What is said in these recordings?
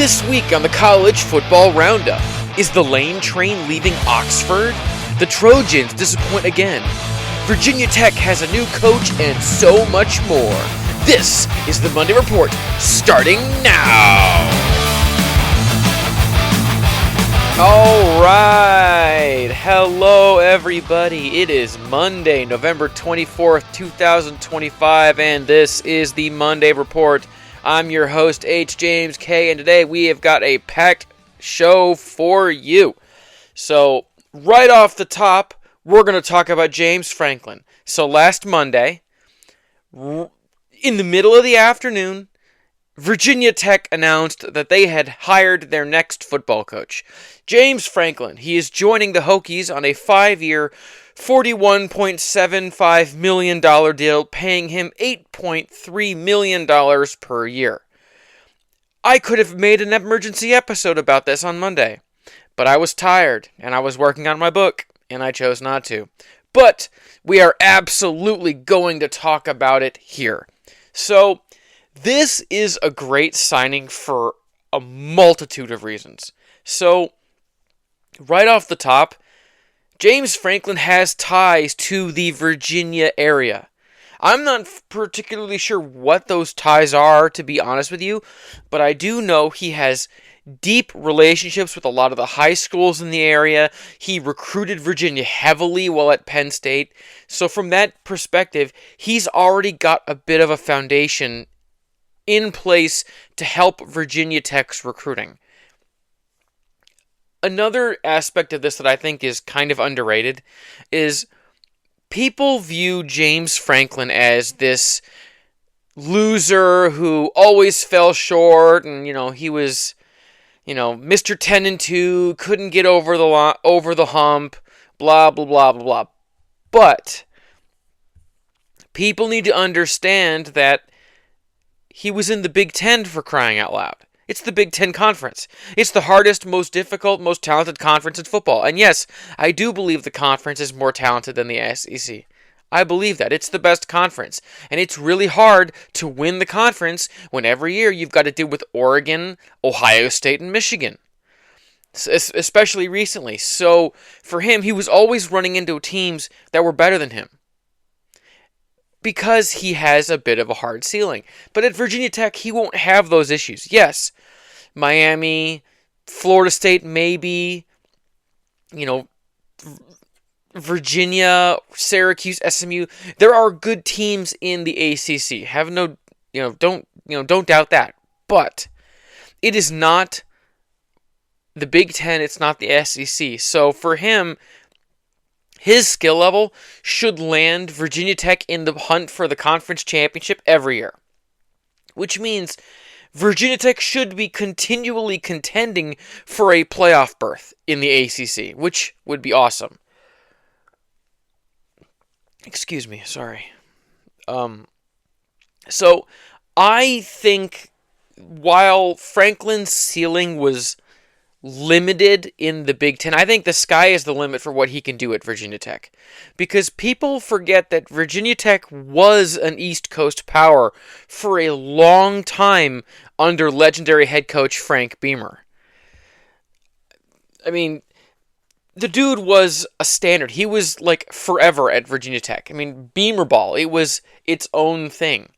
This week on the College Football Roundup, is the Lane train leaving Oxford? The Trojans disappoint again. Virginia Tech has a new coach and so much more. This is the Monday Report, starting now! Alright, hello everybody. It is Monday, November 24th, 2025, and this is the Monday Report. I'm your host, H. James K., and today we have got a packed show for you. So, right off the top, we're going to talk about James Franklin. So, last Monday, in the middle of the afternoon, Virginia Tech announced that they had hired their next football coach, James Franklin. He is joining the Hokies on a 5-year, $41.75 million deal, paying him $8.3 million per year. I could have made an emergency episode about this on Monday, but I was tired, and I was working on my book, and I chose not to. But we are absolutely going to talk about it here. So, this is a great signing for a multitude of reasons. So, right off the top, James Franklin has ties to the Virginia area. I'm not particularly sure what those ties are, to be honest with you, but I do know he has deep relationships with a lot of the high schools in the area. He recruited Virginia heavily while at Penn State. So from that perspective, he's already got a bit of a foundation in place to help Virginia Tech's recruiting. Another aspect of this that I think is kind of underrated is people view James Franklin as this loser who always fell short, and he was, Mr. 10-2, couldn't get over the hump, blah blah blah blah blah. But people need to understand that he was in the Big Ten, for crying out loud. It's the Big Ten Conference. It's the hardest, most difficult, most talented conference in football. And yes, I do believe the conference is more talented than the SEC. I believe that. It's the best conference. And it's really hard to win the conference when every year you've got to deal with Oregon, Ohio State, and Michigan. Especially recently. So for him, he was always running into teams that were better than him, because he has a bit of a hard ceiling. But at Virginia Tech, he won't have those issues. Yes, Miami, Florida State, maybe, Virginia, Syracuse, SMU. There are good teams in the ACC. Don't doubt that. But it is not the Big Ten. It's not the SEC. So for him, his skill level should land Virginia Tech in the hunt for the conference championship every year. Which means Virginia Tech should be continually contending for a playoff berth in the ACC, which would be awesome. Excuse me, sorry. So, I think while Franklin's ceiling was limited in the Big Ten, I think the sky is the limit for what he can do at Virginia Tech. Because people forget that Virginia Tech was an East Coast power for a long time under legendary head coach Frank Beamer. I mean, the dude was a standard. He was like forever at Virginia Tech. I mean, Beamer ball, it was its own thing.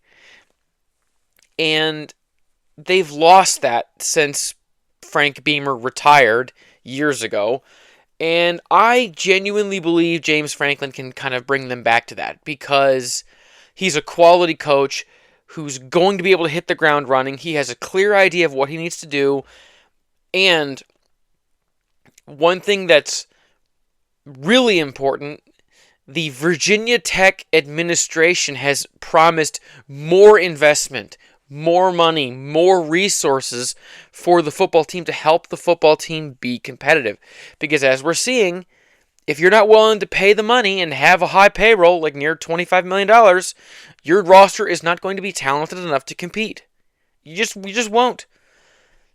And they've lost that since Frank Beamer retired years ago, and I genuinely believe James Franklin can kind of bring them back to that, because he's a quality coach who's going to be able to hit the ground running. He has a clear idea of what he needs to do, and one thing that's really important, the Virginia Tech administration has promised more investment, more money, more resources for the football team to help the football team be competitive. Because as we're seeing, if you're not willing to pay the money and have a high payroll, like near $25 million, your roster is not going to be talented enough to compete. You just won't.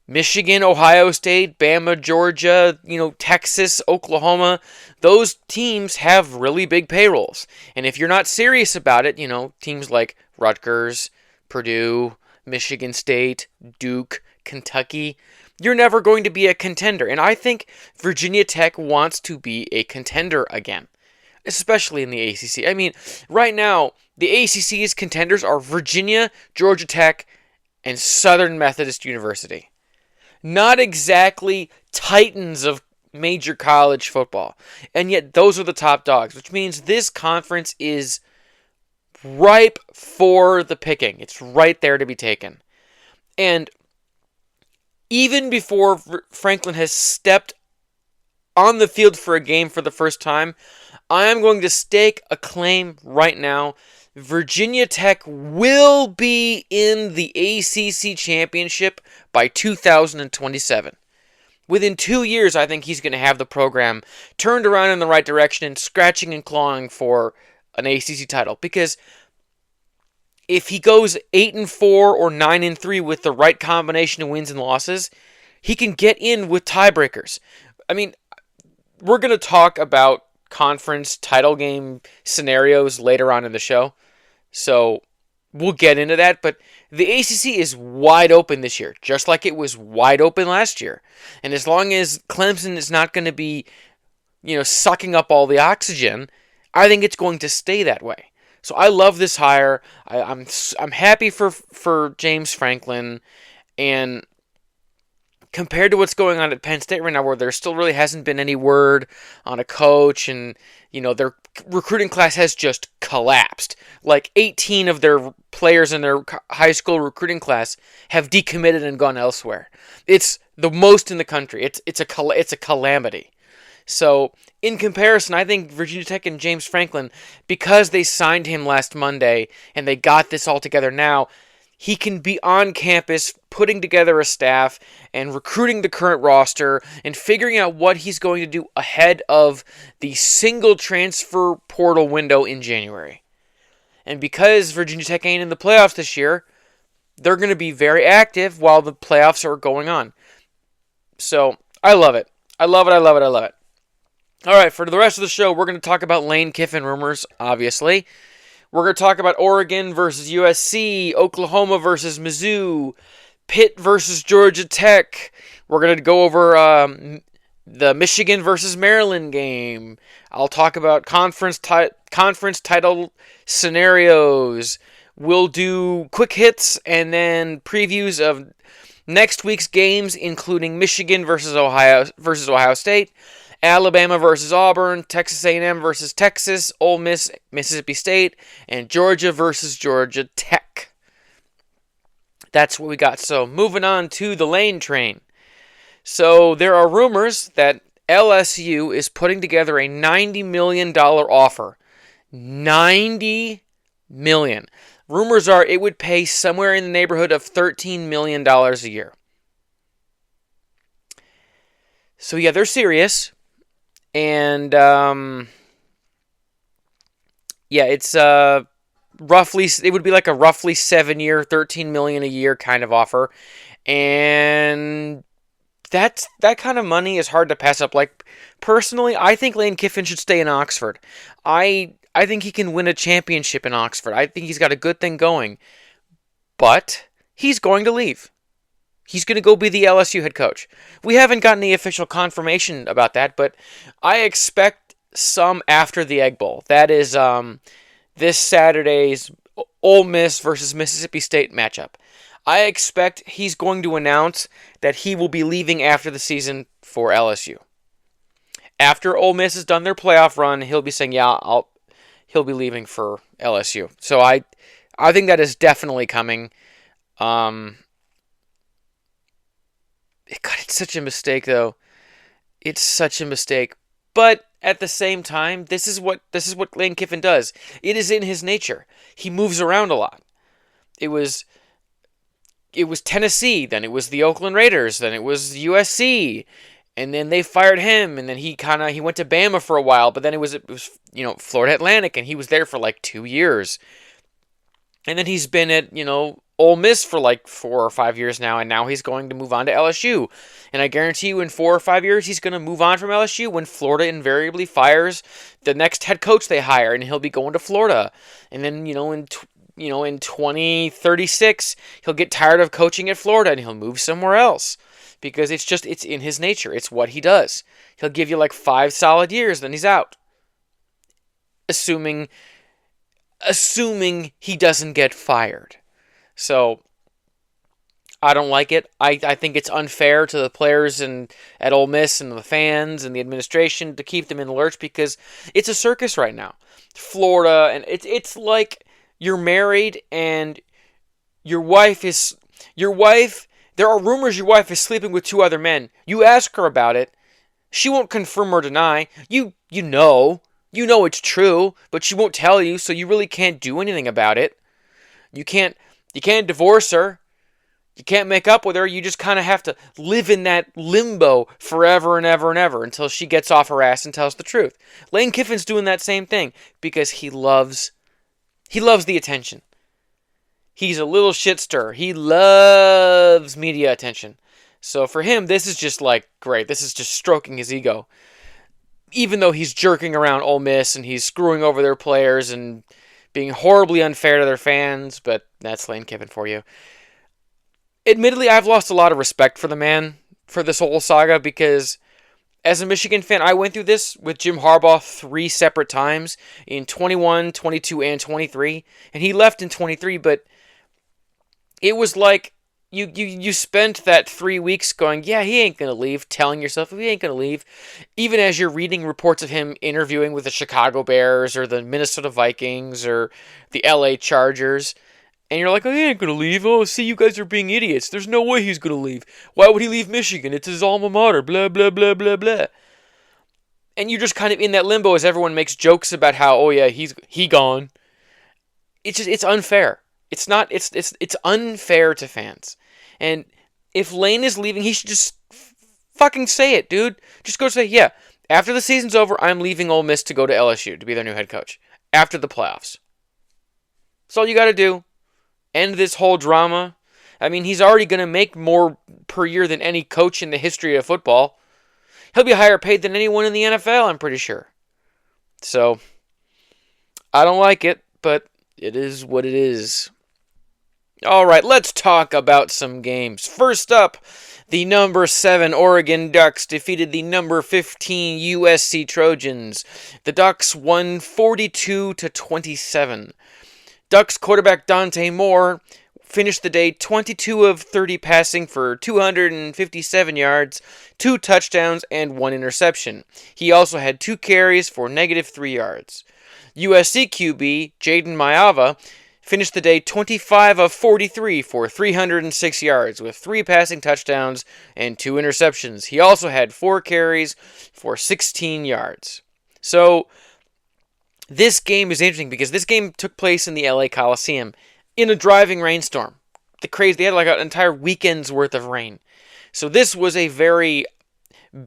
Michigan, Ohio State, Bama, Georgia, Texas, Oklahoma, those teams have really big payrolls. And if you're not serious about it, teams like Rutgers, Purdue, Michigan State, Duke, Kentucky, you're never going to be a contender. And I think Virginia Tech wants to be a contender again, especially in the ACC. I mean, right now, the ACC's contenders are Virginia, Georgia Tech, and Southern Methodist University. Not exactly titans of major college football. And yet those are the top dogs, which means this conference is ripe for the picking. It's right there to be taken. And even before Franklin has stepped on the field for a game for the first time, I am going to stake a claim right now. Virginia Tech will be in the ACC championship by 2027. Within 2 years, I think he's going to have the program turned around in the right direction and scratching and clawing for an ACC title. Because if he goes 8-4 or 9-3 with the right combination of wins and losses, he can get in with tiebreakers. I mean, we're going to talk about conference title game scenarios later on in the show, so we'll get into that. But the ACC is wide open this year, just like it was wide open last year. And as long as Clemson is not going to be, sucking up all the oxygen, I think it's going to stay that way. So I love this hire. I'm happy for James Franklin, and compared to what's going on at Penn State right now, where there still really hasn't been any word on a coach, and their recruiting class has just collapsed. Like 18 of their players in their high school recruiting class have decommitted and gone elsewhere. It's the most in the country. It's a calamity. So in comparison, I think Virginia Tech and James Franklin, because they signed him last Monday and they got this all together now, he can be on campus putting together a staff and recruiting the current roster and figuring out what he's going to do ahead of the single transfer portal window in January. And because Virginia Tech ain't in the playoffs this year, they're going to be very active while the playoffs are going on. So I love it. I love it. I love it. I love it. All right, for the rest of the show, we're going to talk about Lane Kiffin rumors, obviously. We're going to talk about Oregon versus USC, Oklahoma versus Mizzou, Pitt versus Georgia Tech. We're going to go over the Michigan versus Maryland game. I'll talk about conference title scenarios. We'll do quick hits and then previews of next week's games, including Michigan versus Ohio State, Alabama versus Auburn, Texas A&M versus Texas, Ole Miss, Mississippi State, and Georgia versus Georgia Tech. That's what we got. So moving on to the Lane train. So there are rumors that LSU is putting together a $90 million offer. $90 million. Rumors are it would pay somewhere in the neighborhood of $13 million a year. So yeah, they're serious. And it's roughly, it would be like a roughly 7-year, $13 million a year kind of offer. And that kind of money is hard to pass up. Like, personally, I think Lane Kiffin should stay in Oxford. I think he can win a championship in Oxford. I think he's got a good thing going. But he's going to leave. He's going to go be the LSU head coach. We haven't gotten the official confirmation about that, but I expect some after the Egg Bowl. That is this Saturday's Ole Miss versus Mississippi State matchup. I expect he's going to announce that he will be leaving after the season for LSU. After Ole Miss has done their playoff run, he'll be saying, he'll be leaving for LSU. So I think that is definitely coming. God, it's such a mistake, though. It's such a mistake. But at the same time, this is what Lane Kiffin does. It is in his nature. He moves around a lot. It was Tennessee, then it was the Oakland Raiders, then it was USC, and then they fired him, and then he went to Bama for a while, but then it was Florida Atlantic, and he was there for like 2 years. And then he's been at, Ole Miss for like 4 or 5 years now, and now he's going to move on to LSU. And I guarantee you in 4 or 5 years, he's going to move on from LSU when Florida invariably fires the next head coach they hire, and he'll be going to Florida. And then, in in 2036, he'll get tired of coaching at Florida and he'll move somewhere else because it's in his nature. It's what he does. He'll give you like 5 solid years, then he's out. Assuming he doesn't get fired. So I don't like it. I think it's unfair to the players at Ole Miss and the fans and the administration to keep them in the lurch because it's a circus right now. Florida, and it's like you're married and your wife, there are rumors your wife is sleeping with 2 other men. You ask her about it. She won't confirm or deny. You know it's true, but she won't tell you, so you really can't do anything about it. You can't divorce her. You can't make up with her. You just kind of have to live in that limbo forever and ever and ever until she gets off her ass and tells the truth. Lane Kiffin's doing that same thing because he loves the attention. He's a little shit stirrer. He loves media attention. So for him, this is just like, great. This is just stroking his ego. Even though he's jerking around Ole Miss and he's screwing over their players and being horribly unfair to their fans, but that's Lane Kiffin for you. Admittedly, I've lost a lot of respect for the man for this whole saga because as a Michigan fan, I went through this with Jim Harbaugh 3 separate times in 21, 22, and 23. And he left in 23, but it was like you spent that 3 weeks going, yeah, he ain't going to leave, telling yourself he ain't going to leave. Even as you're reading reports of him interviewing with the Chicago Bears or the Minnesota Vikings or the LA Chargers. And you're like, oh, he ain't going to leave. Oh, see, you guys are being idiots. There's no way he's going to leave. Why would he leave Michigan? It's his alma mater. Blah, blah, blah, blah, blah. And you're just kind of in that limbo as everyone makes jokes about how, oh, yeah, he gone. It's unfair. It's unfair to fans. And if Lane is leaving, he should just fucking say it, dude. Just go say, yeah, after the season's over, I'm leaving Ole Miss to go to LSU to be their new head coach. After the playoffs. That's all you got to do. End this whole drama. I mean, he's already going to make more per year than any coach in the history of football. He'll be higher paid than anyone in the NFL, I'm pretty sure. So, I don't like it, but it is what it is. All right, let's talk about some games. First up, the number 7 Oregon Ducks defeated the number 15 USC Trojans. The Ducks won 42-27. Ducks quarterback Dante Moore finished the day 22 of 30 passing for 257 yards, 2 touchdowns, and 1 interception. He also had 2 carries for -3 yards. USC QB Jaden Maiava finished the day 25 of 43 for 306 yards with 3 passing touchdowns and 2 interceptions. He also had 4 carries for 16 yards. So, this game is interesting because this game took place in the LA Coliseum in a driving rainstorm. They had like an entire weekend's worth of rain. So this was a very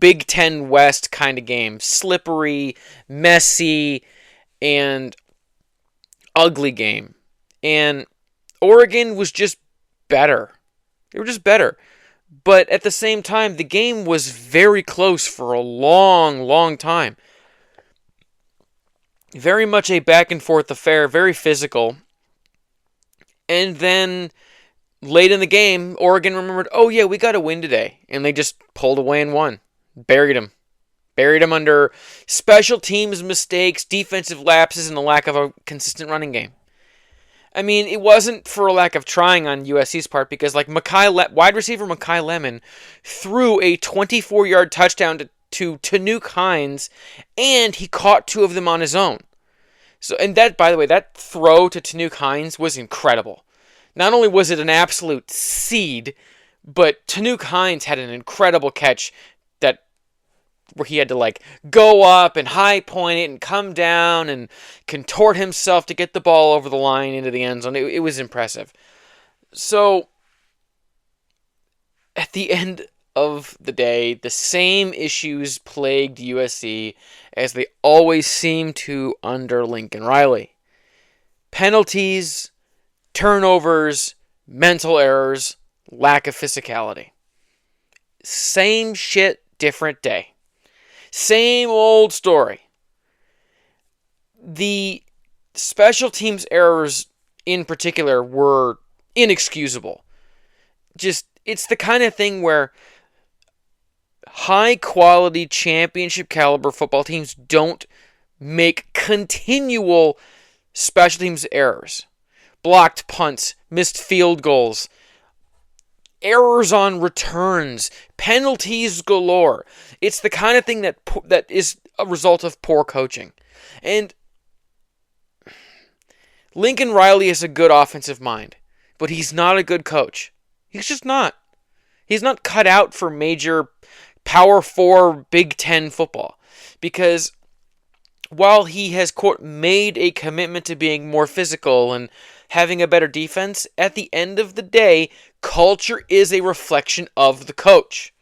Big Ten West kind of game. Slippery, messy, and ugly game. And Oregon was just better. They were just better. But at the same time, the game was very close for a long, long time. Very much a back and forth affair, very physical. And then late in the game, Oregon remembered, oh yeah, we got to win today. And they just pulled away and won. Buried them. Buried them under special teams mistakes, defensive lapses, and the lack of a consistent running game. I mean, it wasn't for a lack of trying on USC's part because like wide receiver Mekhi Lemon threw a 24-yard touchdown to Tanuk Hines, and he caught 2 of them on his own. So, and that, by the way, that throw to Tanuk Hines was incredible. Not only was it an absolute seed, but Tanuk Hines had an incredible catch where he had to like go up and high point it and come down and contort himself to get the ball over the line into the end zone. It was impressive. So, at the end of the day, the same issues plagued USC as they always seem to under Lincoln Riley. Penalties, turnovers, mental errors, lack of physicality. Same shit, different day. Same old story. The special teams errors in particular were inexcusable. Just, it's the kind of thing where high quality championship caliber football teams don't make continual special teams errors. Blocked punts, missed field goals, errors on returns, penalties galore. It's the kind of thing that is a result of poor coaching. And Lincoln Riley is a good offensive mind, but he's not a good coach. He's just not. He's not cut out for major Power 4 Big Ten football. Because while he has, quote, made a commitment to being more physical and having a better defense, at the end of the day, culture is a reflection of the coach.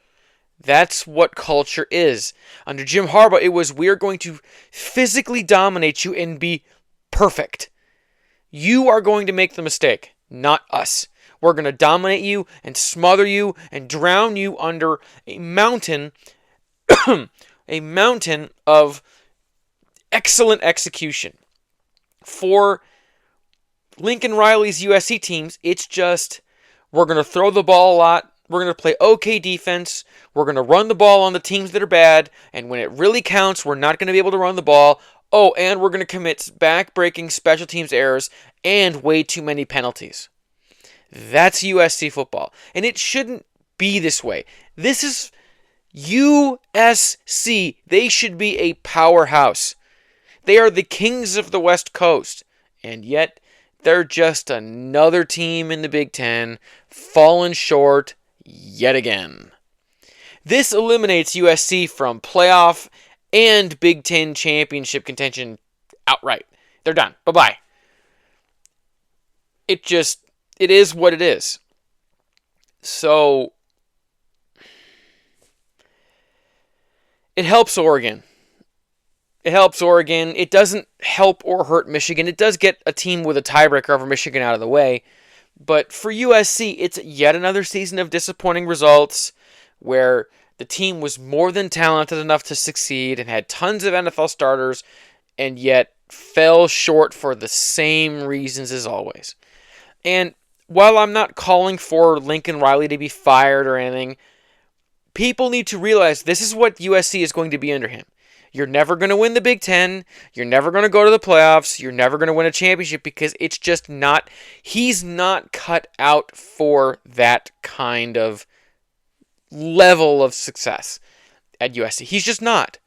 That's what culture is. Under Jim Harbaugh, it was, we're going to physically dominate you and be perfect. You are going to make the mistake, not us. We're going to dominate you and smother you and drown you under a mountain, a mountain of excellent execution. For Lincoln Riley's USC teams, it's just, we're going to throw the ball a lot. We're going to play okay defense. We're going to run the ball on the teams that are bad. And when it really counts, we're not going to be able to run the ball. Oh, and we're going to commit back-breaking special teams errors and way too many penalties. That's USC football. And it shouldn't be this way. This is USC. They should be a powerhouse. They are the kings of the West Coast. And yet, they're just another team in the Big Ten, fallen short yet again. This eliminates USC from playoff and Big Ten championship contention outright. They're done. Bye-bye. It is what it is. So, it helps Oregon. It helps Oregon. It doesn't help or hurt Michigan. It does get a team with a tiebreaker over Michigan out of the way. But for USC, it's yet another season of disappointing results where the team was more than talented enough to succeed and had tons of NFL starters and yet fell short for the same reasons as always. And while I'm not calling for Lincoln Riley to be fired or anything, people need to realize this is what USC is going to be under him. You're never going to win the Big Ten. You're never going to go to the playoffs. You're never going to win a championship because it's just not, he's not cut out for that kind of level of success at USC. He's just not.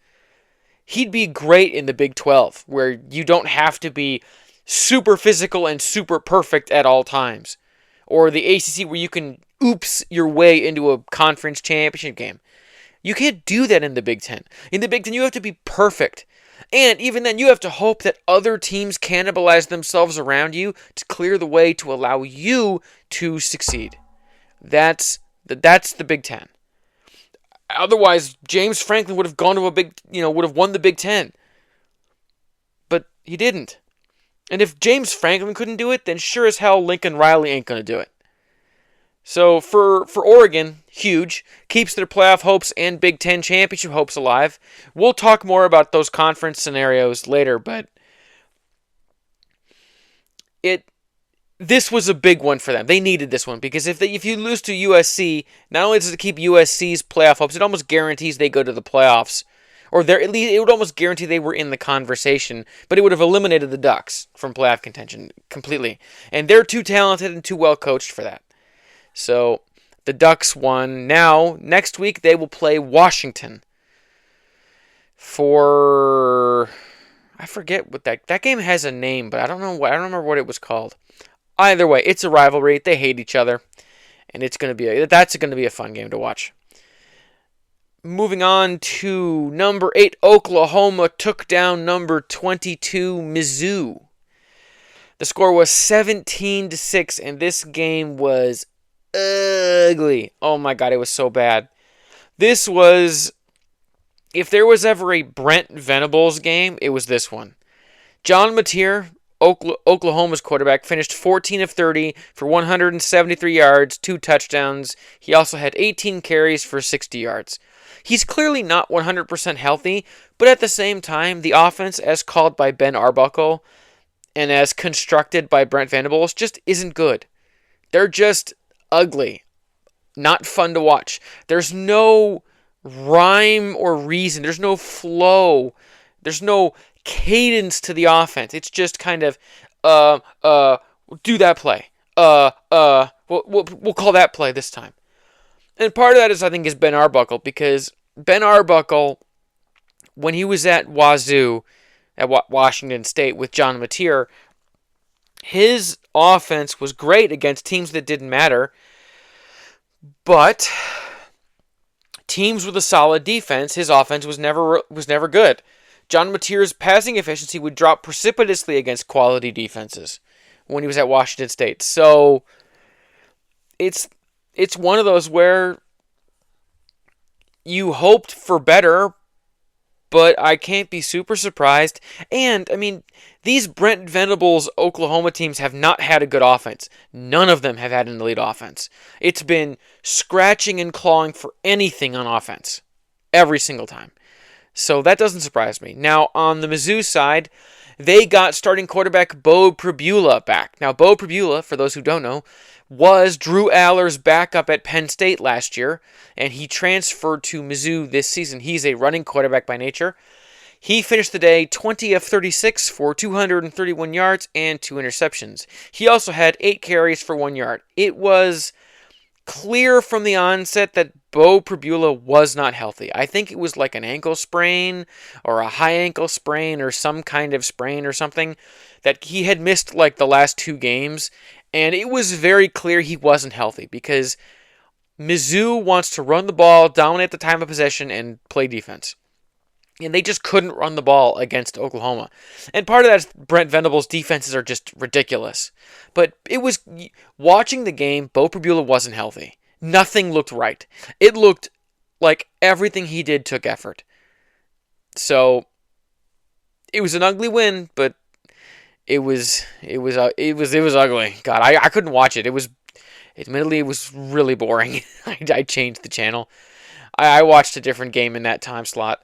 He'd be great in the Big 12 where you don't have to be super physical and super perfect at all times. Or the ACC where you can oops your way into a conference championship game. You can't do that in the Big Ten. In the Big Ten, you have to be perfect. And even then, you have to hope that other teams cannibalize themselves around you to clear the way to allow you to succeed. That's the Big Ten. Otherwise, James Franklin would have gone to would have won the Big Ten. But he didn't. And if James Franklin couldn't do it, then sure as hell Lincoln Riley ain't going to do it. So for Oregon, huge. Keeps their playoff hopes and Big Ten championship hopes alive. We'll talk more about those conference scenarios later, but this was a big one for them. They needed this one because if you lose to USC, not only does it keep USC's playoff hopes, it almost guarantees they go to the playoffs. Or at least it would almost guarantee they were in the conversation, but it would have eliminated the Ducks from playoff contention completely. And they're too talented and too well coached for that. So the Ducks won. Now, next week they will play Washington for, I forget what that game has a name, but I don't remember what it was called. Either way, it's a rivalry. They hate each other, and that's going to be a fun game to watch. Moving on to number 8, Oklahoma took down number 22, Mizzou. The score was 17-6, and this game was ugly. Oh my God, it was so bad. This was, if there was ever a Brent Venables game, it was this one. John Mateer, Oklahoma's quarterback, finished 14 of 30 for 173 yards, 2 touchdowns. He also had 18 carries for 60 yards. He's clearly not 100% healthy, but at the same time, the offense, as called by Ben Arbuckle, and as constructed by Brent Venables just isn't good. They're just ugly. Not fun to watch. There's no rhyme or reason. There's no flow. There's no cadence to the offense. It's just kind of, do that play. We'll call that play this time. And part of that is, I think, is Ben Arbuckle, because Ben Arbuckle, when he was at Wazoo, at Washington State with John Mateer, his offense was great against teams that didn't matter, but teams with a solid defense, his offense was never good. John Mateer's passing efficiency would drop precipitously against quality defenses when he was at Washington State. So it's one of those where you hoped for better, but I can't be super surprised. And, I mean, these Brent Venables Oklahoma teams have not had a good offense. None of them have had an elite offense. It's been scratching and clawing for anything on offense every single time. So that doesn't surprise me. Now, on the Mizzou side, they got starting quarterback Bo Pribula back. Now, Bo Pribula, for those who don't know, was Drew Aller's backup at Penn State last year, and he transferred to Mizzou this season. He's a running quarterback by nature. He finished the day 20 of 36 for 231 yards and 2 interceptions. He also had 8 carries for 1 yard. It was clear from the onset that Bo Pribula was not healthy. I think it was like an ankle sprain or a high ankle sprain or some kind of sprain or something, that he had missed like the last 2 games. And it was very clear he wasn't healthy, because Mizzou wants to run the ball, dominate the time of possession, and play defense. And they just couldn't run the ball against Oklahoma. And part of that is Brent Venables' defenses are just ridiculous. But it was, watching the game, Bo Pribula wasn't healthy. Nothing looked right. It looked like everything he did took effort. So it was an ugly win, but it was ugly. God, I couldn't watch it. Admittedly, it was really boring. I changed the channel. I watched a different game in that time slot.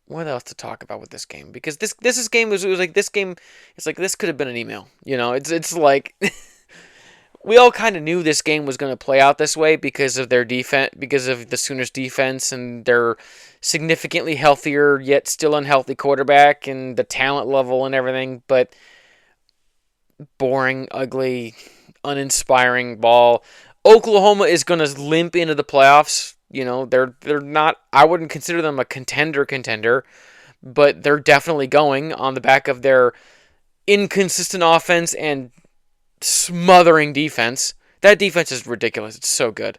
What else to talk about with this game? Because this game was like this game. It's like this could have been an email. You know, it's like we all kind of knew this game was going to play out this way because of their defense, because of the Sooners' defense and their significantly healthier yet still unhealthy quarterback and the talent level and everything. But boring, ugly, uninspiring ball. Oklahoma is going to limp into the playoffs. You know, they're not, I wouldn't consider them a contender, but they're definitely going on the back of their inconsistent offense and smothering defense. That defense is ridiculous. It's so good.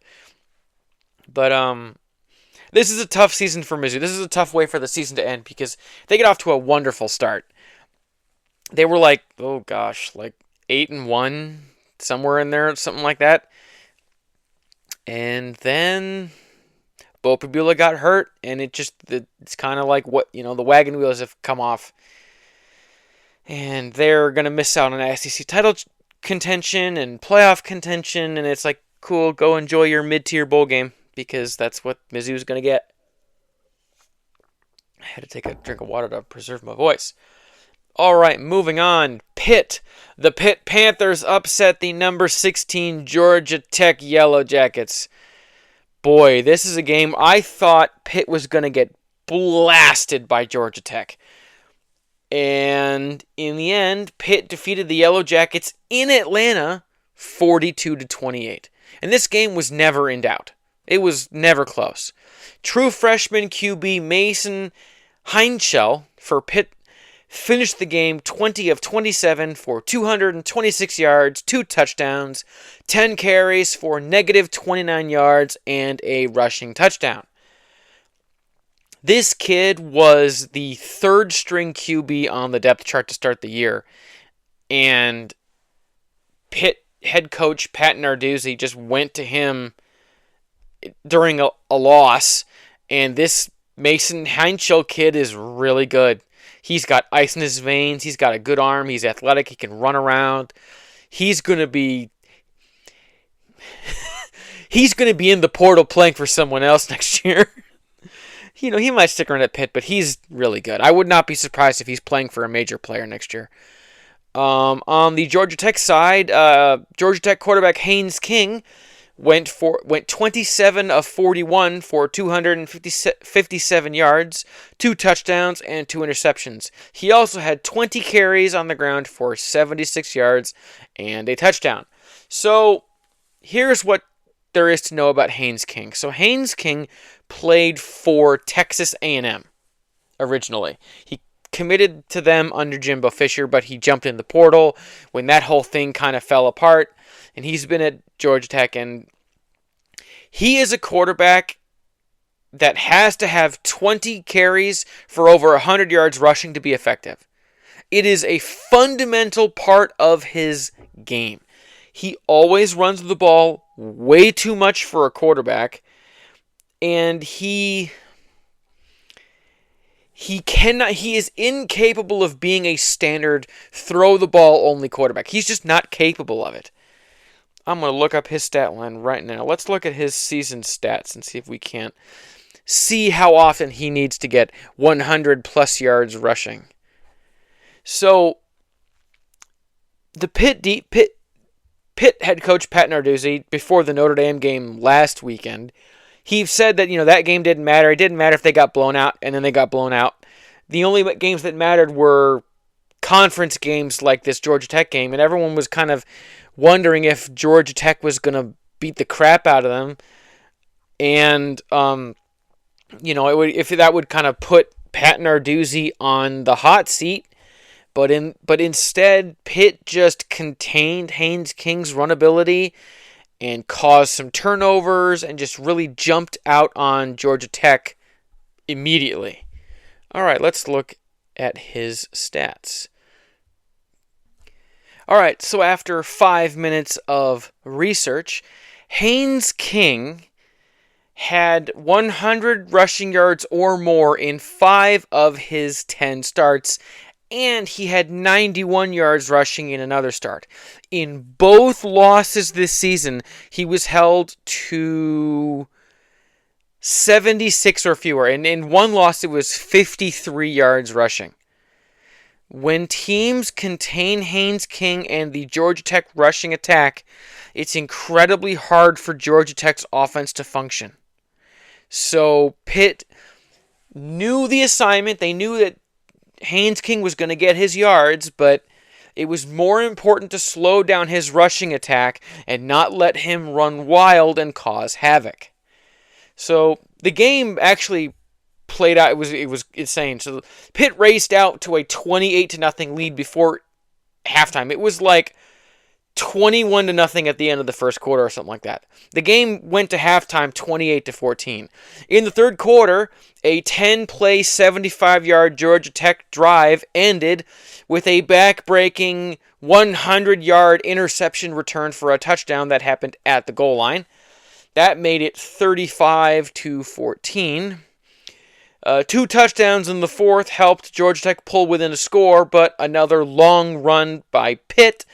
But this is a tough season for Mizzou. This is a tough way for the season to end, because they get off to a wonderful start. They were like, 8-1, somewhere in there, something like that. And then Bo Pribula got hurt, and it's kind of like the wagon wheels have come off. And they're going to miss out on SEC title contention and playoff contention, and it's like, cool, go enjoy your mid-tier bowl game, because that's what Mizzou's going to get. I had to take a drink of water to preserve my voice. All right, moving on. Pitt. The Pitt Panthers upset the number 16 Georgia Tech Yellow Jackets. Boy, this is a game I thought Pitt was going to get blasted by Georgia Tech. And in the end, Pitt defeated the Yellow Jackets in Atlanta 42-28. And this game was never in doubt. It was never close. True freshman QB Mason Heinschel for Pitt finished the game 20 of 27 for 226 yards, 2 touchdowns, 10 carries for negative 29 yards, and a rushing touchdown. This kid was the third string QB on the depth chart to start the year. And Pitt head coach Pat Narduzzi just went to him during a loss. And this Mason Heinschel kid is really good. He's got ice in his veins. He's got a good arm. He's athletic. He can run around. He's going to be in the portal playing for someone else next year. he might stick around at Pitt, but he's really good. I would not be surprised if he's playing for a major player next year. On the Georgia Tech side, Georgia Tech quarterback Haynes King went 27 of 41 for 257 yards, 2 touchdowns, and 2 interceptions. He also had 20 carries on the ground for 76 yards and a touchdown. So here's what there is to know about Haynes King. So Haynes King played for Texas A&M originally. He committed to them under Jimbo Fisher, but he jumped in the portal when that whole thing kind of fell apart, and he's been at Georgia Tech, and he is a quarterback that has to have 20 carries for over 100 yards rushing to be effective. It is a fundamental part of his game. He always runs the ball way too much for a quarterback, and he is incapable of being a standard throw the ball only quarterback. He's just not capable of it. I'm going to look up his stat line right now. Let's look at his season stats and see if we can't see how often he needs to get 100 plus yards rushing. So the Pitt head coach Pat Narduzzi, before the Notre Dame game last weekend, he said that that game didn't matter. It didn't matter if they got blown out, and then they got blown out. The only games that mattered were conference games like this Georgia Tech game, and everyone was kind of wondering if Georgia Tech was going to beat the crap out of them, and if that would kind of put Pat Narduzzi on the hot seat. But instead, Pitt just contained Haynes King's runability and caused some turnovers and just really jumped out on Georgia Tech immediately. All right, let's look at his stats. All right, so after 5 minutes of research, Haynes King had 100 rushing yards or more in 5 of his 10 starts, and he had 91 yards rushing in another start. In both losses this season, he was held to 76 or fewer. And in one loss, it was 53 yards rushing. When teams contain Haynes King and the Georgia Tech rushing attack, it's incredibly hard for Georgia Tech's offense to function. So Pitt knew the assignment. They knew that Haynes King was going to get his yards, but it was more important to slow down his rushing attack and not let him run wild and cause havoc. So the game actually played out. It was insane. So Pitt raced out to a 28-0 lead before halftime. It was like 21-0 at the end of the first quarter or something like that. The game went to halftime 28-14. In the third quarter, a 10-play, 75-yard Georgia Tech drive ended with a back-breaking 100-yard interception return for a touchdown that happened at the goal line. That made it 35-14. 2 touchdowns in the fourth helped Georgia Tech pull within a score, but another long run by Pitt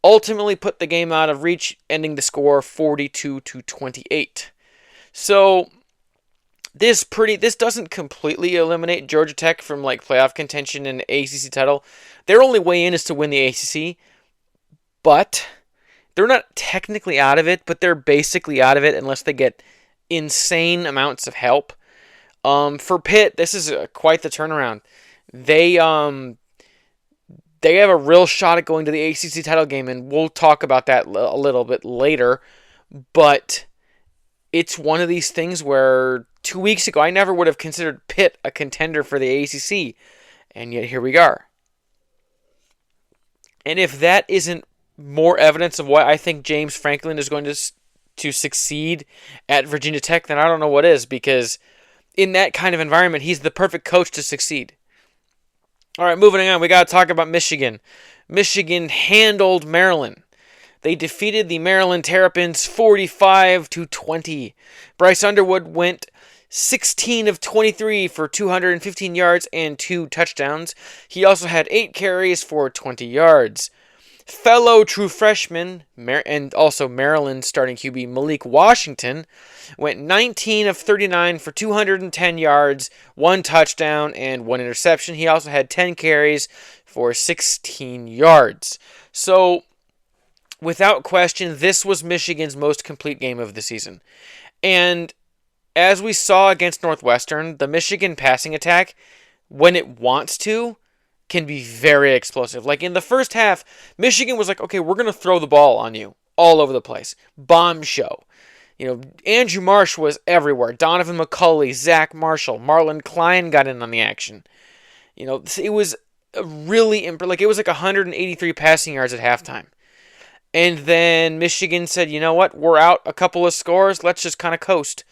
ultimately put the game out of reach, ending the score 42-28. So this doesn't completely eliminate Georgia Tech from playoff contention and ACC title. Their only way in is to win the ACC, but they're not technically out of it, but they're basically out of it unless they get insane amounts of help. For Pitt, this is quite the turnaround. They have a real shot at going to the ACC title game, and we'll talk about that a little bit later. But it's one of these things where 2 weeks ago, I never would have considered Pitt a contender for the ACC, and yet here we are. And if that isn't more evidence of why I think James Franklin is going to succeed at Virginia Tech, then I don't know what is, because in that kind of environment, he's the perfect coach to succeed. All right, moving on, we got to talk about Michigan. Michigan handled Maryland. They defeated the Maryland Terrapins 45-20. Bryce Underwood went 16 of 23 for 215 yards and 2 touchdowns. He also had 8 carries for 20 yards. Fellow true freshman and also Maryland starting QB Malik Washington went 19 of 39 for 210 yards, 1 touchdown, and 1 interception. He also had 10 carries for 16 yards. So, without question, this was Michigan's most complete game of the season. And as we saw against Northwestern, the Michigan passing attack, when it wants to, can be very explosive. Like in the first half, Michigan was like, okay, we're going to throw the ball on you all over the place. Bomb show. Andrew Marsh was everywhere. Donovan McCulley, Zach Marshall, Marlon Klein got in on the action. It was really, it was like 183 passing yards at halftime. And then Michigan said, you know what, we're out a couple of scores, let's just kind of coast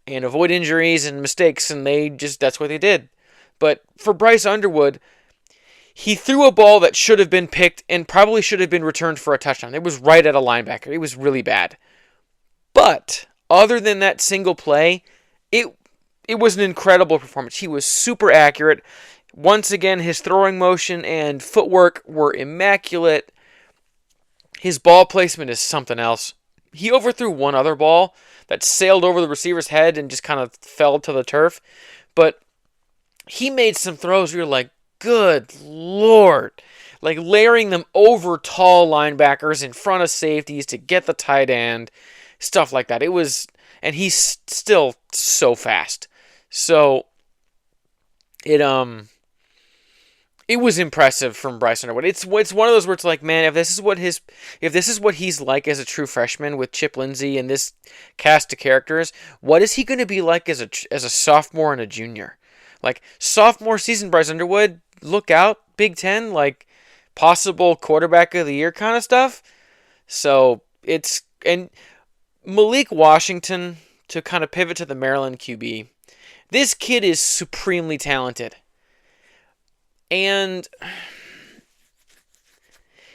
and avoid injuries and mistakes, and that's what they did. But for Bryce Underwood, he threw a ball that should have been picked and probably should have been returned for a touchdown. It was right at a linebacker. It was really bad. But other than that single play, it was an incredible performance. He was super accurate. Once again, his throwing motion and footwork were immaculate. His ball placement is something else. He overthrew one other ball that sailed over the receiver's head and just kind of fell to the turf. But he made some throws where you're like, good Lord. Like layering them over tall linebackers in front of safeties to get the tight end. Stuff like that. And he's still so fast. So, it was impressive from Bryce Underwood. It's one of those where it's like, man, if this is what he's like as a true freshman with Chip Lindsey and this cast of characters, what is he going to be like as a sophomore and a junior? Like sophomore season, Bryce Underwood, look out, Big Ten, like possible quarterback of the year kind of stuff. So and Malik Washington, to kind of pivot to the Maryland QB, this kid is supremely talented. And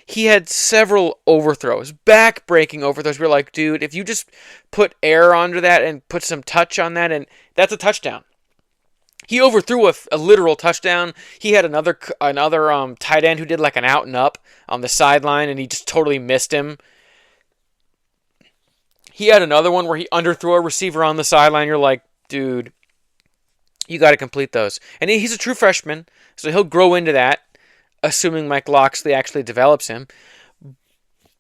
he had several overthrows, back-breaking overthrows. We're like, dude, if you just put air onto that and put some touch on that, and that's a touchdown. He overthrew a literal touchdown. He had another tight end who did like an out and up on the sideline, and he just totally missed him. He had another one where he underthrew a receiver on the sideline. You're like, dude, you got to complete those. And he's a true freshman, so he'll grow into that, assuming Mike Locksley actually develops him.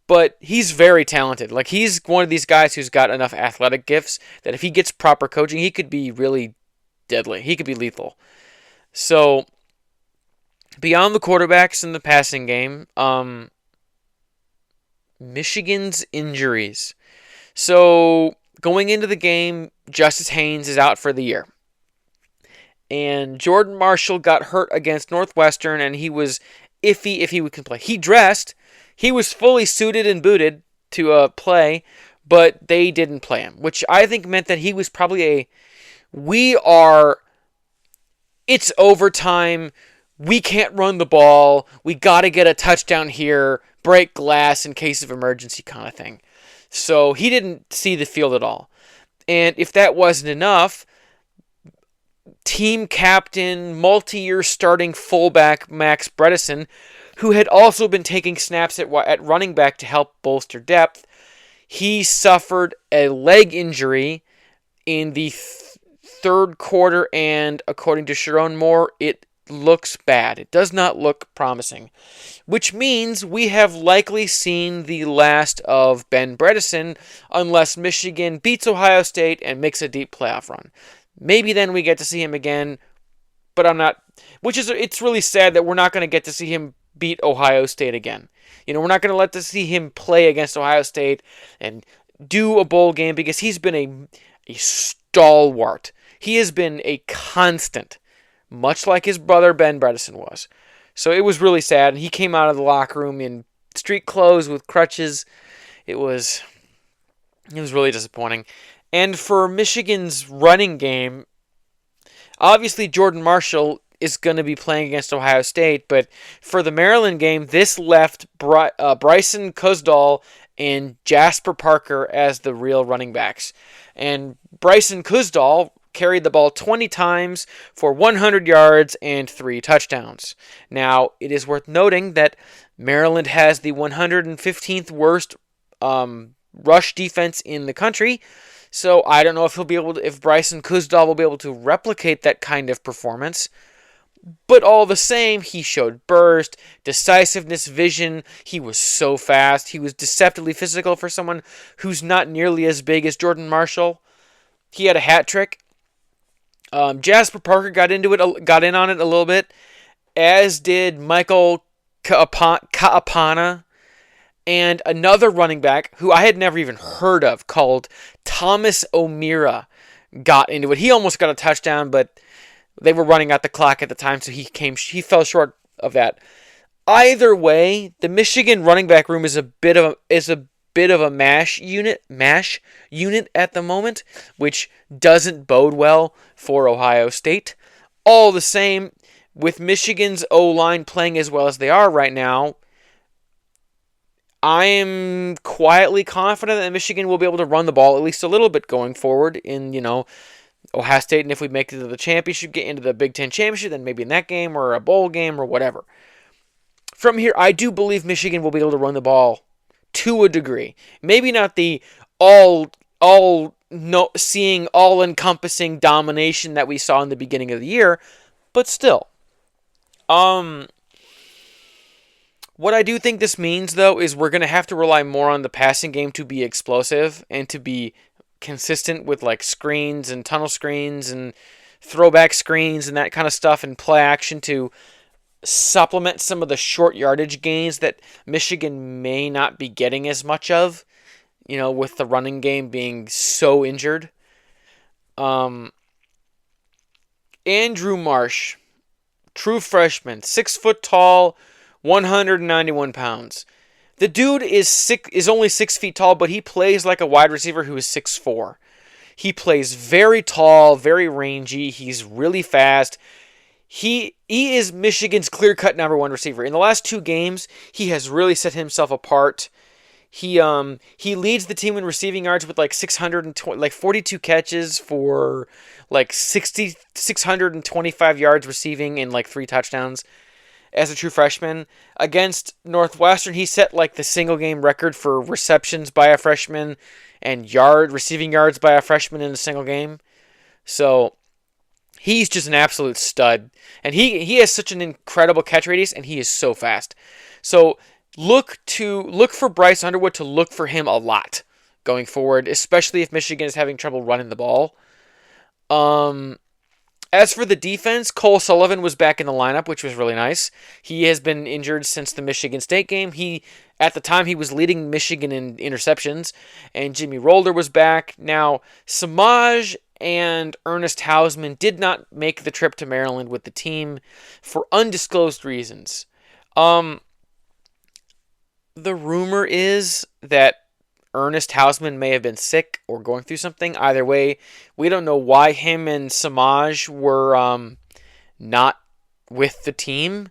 But he's very talented. Like, he's one of these guys who's got enough athletic gifts that if he gets proper coaching, he could be really deadly. He could be lethal. So, beyond the quarterbacks in the passing game, Michigan's injuries. So, going into the game, Justice Haynes is out for the year. And Jordan Marshall got hurt against Northwestern, and he was iffy if he can play. He dressed. He was fully suited and booted to play, but they didn't play him, which I think meant that he was probably it's overtime. We can't run the ball. We got to get a touchdown here, break glass in case of emergency kind of thing. So he didn't see the field at all. And if that wasn't enough, team captain, multi-year starting fullback Max Bredesen, who had also been taking snaps at running back to help bolster depth, he suffered a leg injury in the third quarter, and according to Sharon Moore, it looks bad. It does not look promising, which means we have likely seen the last of Ben Bredesen unless Michigan beats Ohio State and makes a deep playoff run. Maybe then we get to see him again, but it's really sad that we're not going to get to see him beat Ohio State again. We're not going to see him play against Ohio State and do a bowl game because he's been a stalwart. He has been a constant, much like his brother Ben Bredesen was. So it was really sad, and he came out of the locker room in street clothes with crutches. It was really disappointing. And for Michigan's running game, obviously Jordan Marshall is going to be playing against Ohio State, but for the Maryland game, this left Bryson Kuzdal and Jasper Parker as the real running backs. And Bryson Kuzdal carried the ball 20 times for 100 yards and 3 touchdowns. Now, it is worth noting that Maryland has the 115th worst rush defense in the country. So I don't know if Bryson Kuzdal will be able to replicate that kind of performance. But all the same, he showed burst, decisiveness, vision. He was so fast. He was deceptively physical for someone who's not nearly as big as Jordan Marshall. He had a hat trick. Jasper Parker got in on it a little bit, as did Michael Kaapana, and another running back who I had never even heard of called Thomas O'Meara got into it. He almost got a touchdown, but they were running out the clock at the time, so he fell short of that. Either way, the Michigan running back room is a bit of a mash unit at the moment, which doesn't bode well for Ohio State. All the same, with Michigan's O-line playing as well as they are right now, I am quietly confident that Michigan will be able to run the ball at least a little bit going forward in, Ohio State, and if we make it to the championship, get into the Big Ten championship, then maybe in that game or a bowl game or whatever. From here, I do believe Michigan will be able to run the ball to a degree. Maybe not the all-seeing, all-encompassing domination that we saw in the beginning of the year, but still. What I do think this means, though, is we're going to have to rely more on the passing game to be explosive and to be consistent with like screens and tunnel screens and throwback screens and that kind of stuff and play action to supplement some of the short yardage gains that Michigan may not be getting as much of, with the running game being so injured. Andrew Marsh, true freshman, 6 foot tall, 191 pounds. The dude is only 6 feet tall, but he plays like a wide receiver who is 6'4". He plays very tall, very rangy. He's really fast. He is Michigan's clear-cut number one receiver. In the last 2 games, he has really set himself apart. He leads the team in receiving yards with like 42 catches for like 625 yards receiving and like 3 touchdowns. As a true freshman. Against Northwestern, he set like the single game record for receptions by a freshman and receiving yards by a freshman in a single game. So he's just an absolute stud. And he has such an incredible catch radius, and he is so fast. So look for Bryce Underwood to look for him a lot going forward, especially if Michigan is having trouble running the ball. As for the defense, Cole Sullivan was back in the lineup, which was really nice. He has been injured since the Michigan State game. At the time, he was leading Michigan in interceptions, and Jimmy Rolder was back. Now, Samaj and Ernest Hausman did not make the trip to Maryland with the team for undisclosed reasons. The rumor is that Ernest Hausman may have been sick or going through something. Either way, we don't know why him and Samaj were not with the team.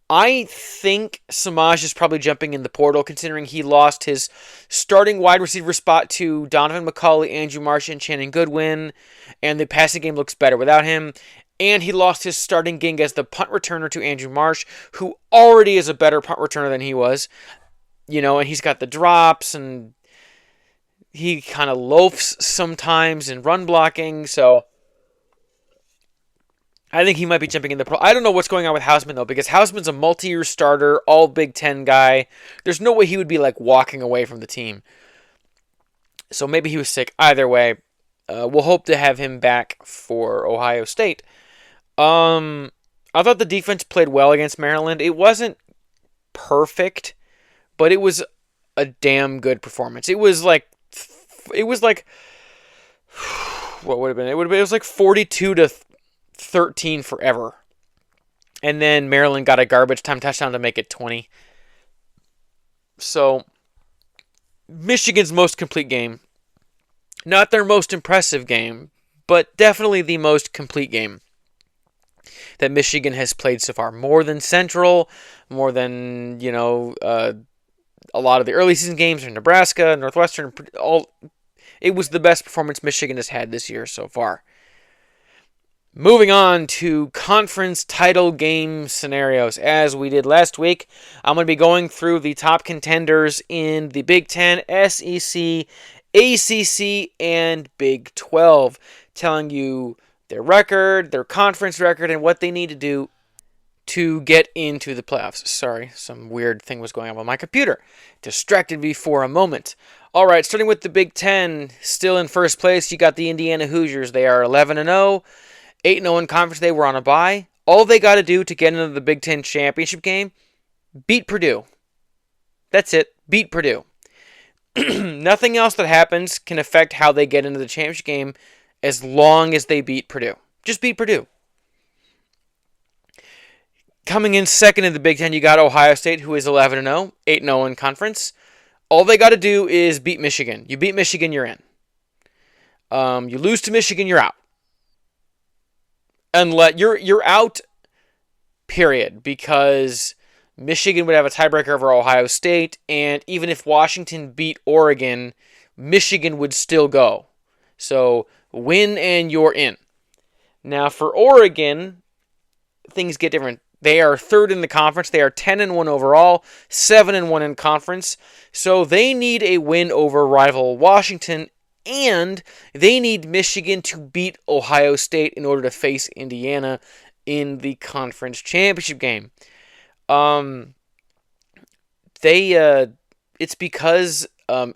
I think Samaj is probably jumping in the portal, considering he lost his starting wide receiver spot to Donovan McCulley, Andrew Marsh, and Channing Goodwin, and the passing game looks better without him. And he lost his starting gig as the punt returner to Andrew Marsh, who already is a better punt returner than he was. And he's got the drops, and he kind of loafs sometimes in run blocking, so I think he might be jumping in the pro. I don't know what's going on with Hausman, though, because Hausman's a multi-year starter, all Big Ten guy. There's no way he would be, walking away from the team. So maybe he was sick. Either way, we'll hope to have him back for Ohio State. I thought the defense played well against Maryland. It wasn't perfect, but it was a damn good performance. It was like what would have been? It was like 42-13 forever. And then Maryland got a garbage time touchdown to make it 20. So Michigan's most complete game. Not their most impressive game, but definitely the most complete game that Michigan has played so far. More than Central, more than, a lot of the early season games in Nebraska, Northwestern, it was the best performance Michigan has had this year so far. Moving on to conference title game scenarios. As we did last week, I'm going to be going through the top contenders in the Big Ten, SEC, ACC, and Big 12, telling you their record, their conference record, and what they need to do to get into the playoffs. Sorry, some weird thing was going on with my computer. Distracted me for a moment. All right, starting with the Big Ten, still in first place, you got the Indiana Hoosiers. They are 11-0. 8-0 in conference. They were on a bye. All they got to do to get into the Big Ten championship game, beat Purdue. That's it. Beat Purdue. Nothing else that happens can affect how they get into the championship game as long as they beat Purdue. Just beat Purdue. Coming in second in the Big Ten, you got Ohio State, who is 11-0, 8-0 in conference. All they got to do is beat Michigan. You beat Michigan, you're in. You lose to Michigan, you're out. Unless you're out, period, because Michigan would have a tiebreaker over Ohio State, and even if Washington beat Oregon, Michigan would still go. So win and you're in. Now for Oregon, things get different. They are third in the conference. They are 10-1 overall, 7-1 in conference. So they need a win over rival Washington, and they need Michigan to beat Ohio State in order to face Indiana in the conference championship game. It's because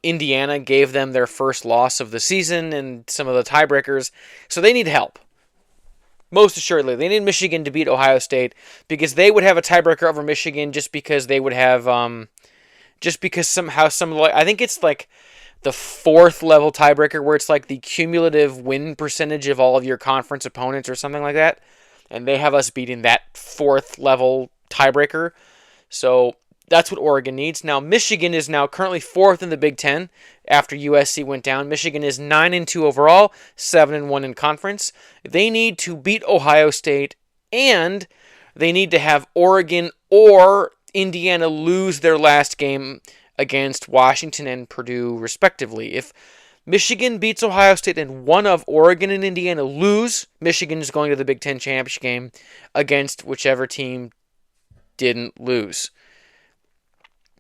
Indiana gave them their first loss of the season and some of the tiebreakers, so they need help. Most assuredly, they need Michigan to beat Ohio State because they would have a tiebreaker over Michigan just because they would have, I think it's like the fourth level tiebreaker where it's like the cumulative win percentage of all of your conference opponents or something like that. And they have us beating that fourth level tiebreaker. So that's what Oregon needs. Now, Michigan is now currently fourth in the Big Ten after USC went down. Michigan is 9-2 overall, 7-1 in conference. They need to beat Ohio State, and they need to have Oregon or Indiana lose their last game against Washington and Purdue, respectively. If Michigan beats Ohio State and one of Oregon and Indiana lose, Michigan is going to the Big Ten championship game against whichever team didn't lose.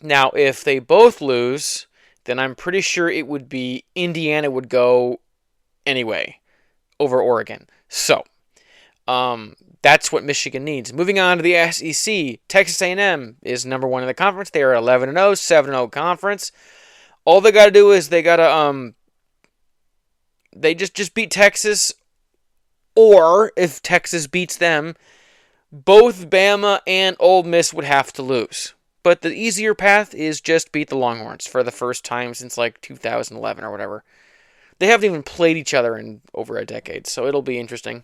Now, if they both lose, then I'm pretty sure it would be Indiana would go anyway over Oregon. So, that's what Michigan needs. Moving on to the SEC, Texas A&M is number one in the conference. They are 11-0, 7-0 conference. All they got to do is they got to they just beat Texas, or if Texas beats them, both Bama and Ole Miss would have to lose. But the easier path is just beat the Longhorns for the first time since like 2011 or whatever. They haven't even played each other in over a decade, so it'll be interesting.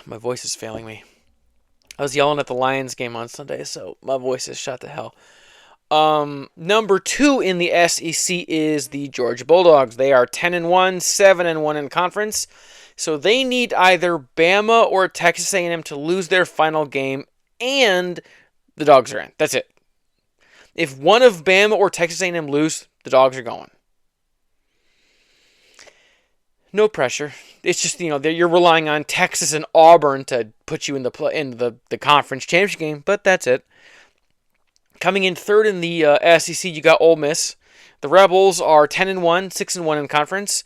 My voice is failing me. I was yelling at the Lions game on Sunday, so my voice is shot to hell. Number 2 in the SEC is the Georgia Bulldogs. They are 10-1, 7-1 in conference. So they need either Bama or Texas A&M to lose their final game, and the Dogs are in. That's it. If one of Bama or Texas A&M lose, the Dogs are going. No pressure. It's just, you're relying on Texas and Auburn to put you in the conference championship game, but that's it. Coming in third in the SEC, you got Ole Miss. The Rebels are 10-1, 6-1 in conference.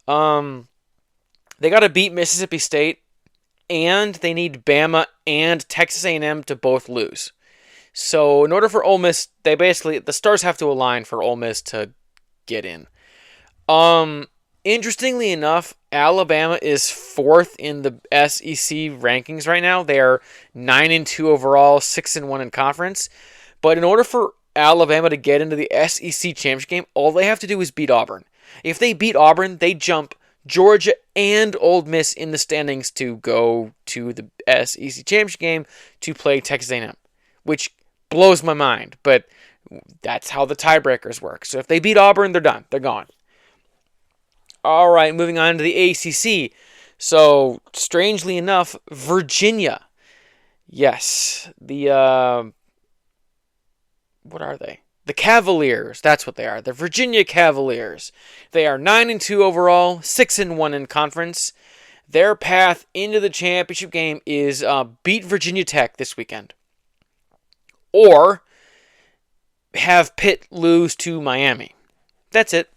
They got to beat Mississippi State, and they need Bama and Texas A&M to both lose. So in order for Ole Miss, the stars have to align for Ole Miss to get in. Interestingly enough, Alabama is fourth in the SEC rankings right now. They are 9-2 overall, 6-1 in conference. But in order for Alabama to get into the SEC championship game, all they have to do is beat Auburn. If they beat Auburn, they jump Georgia and Ole Miss in the standings to go to the SEC championship game to play Texas A&M, which blows my mind. But that's how the tiebreakers work. So if they beat Auburn, they're done. They're gone. All right, moving on to the ACC. So, strangely enough, Virginia. Yes, what are they? The Cavaliers. That's what they are. The Virginia Cavaliers. They are 9-2 overall, 6-1 in conference. Their path into the championship game is beat Virginia Tech this weekend, or have Pitt lose to Miami. That's it.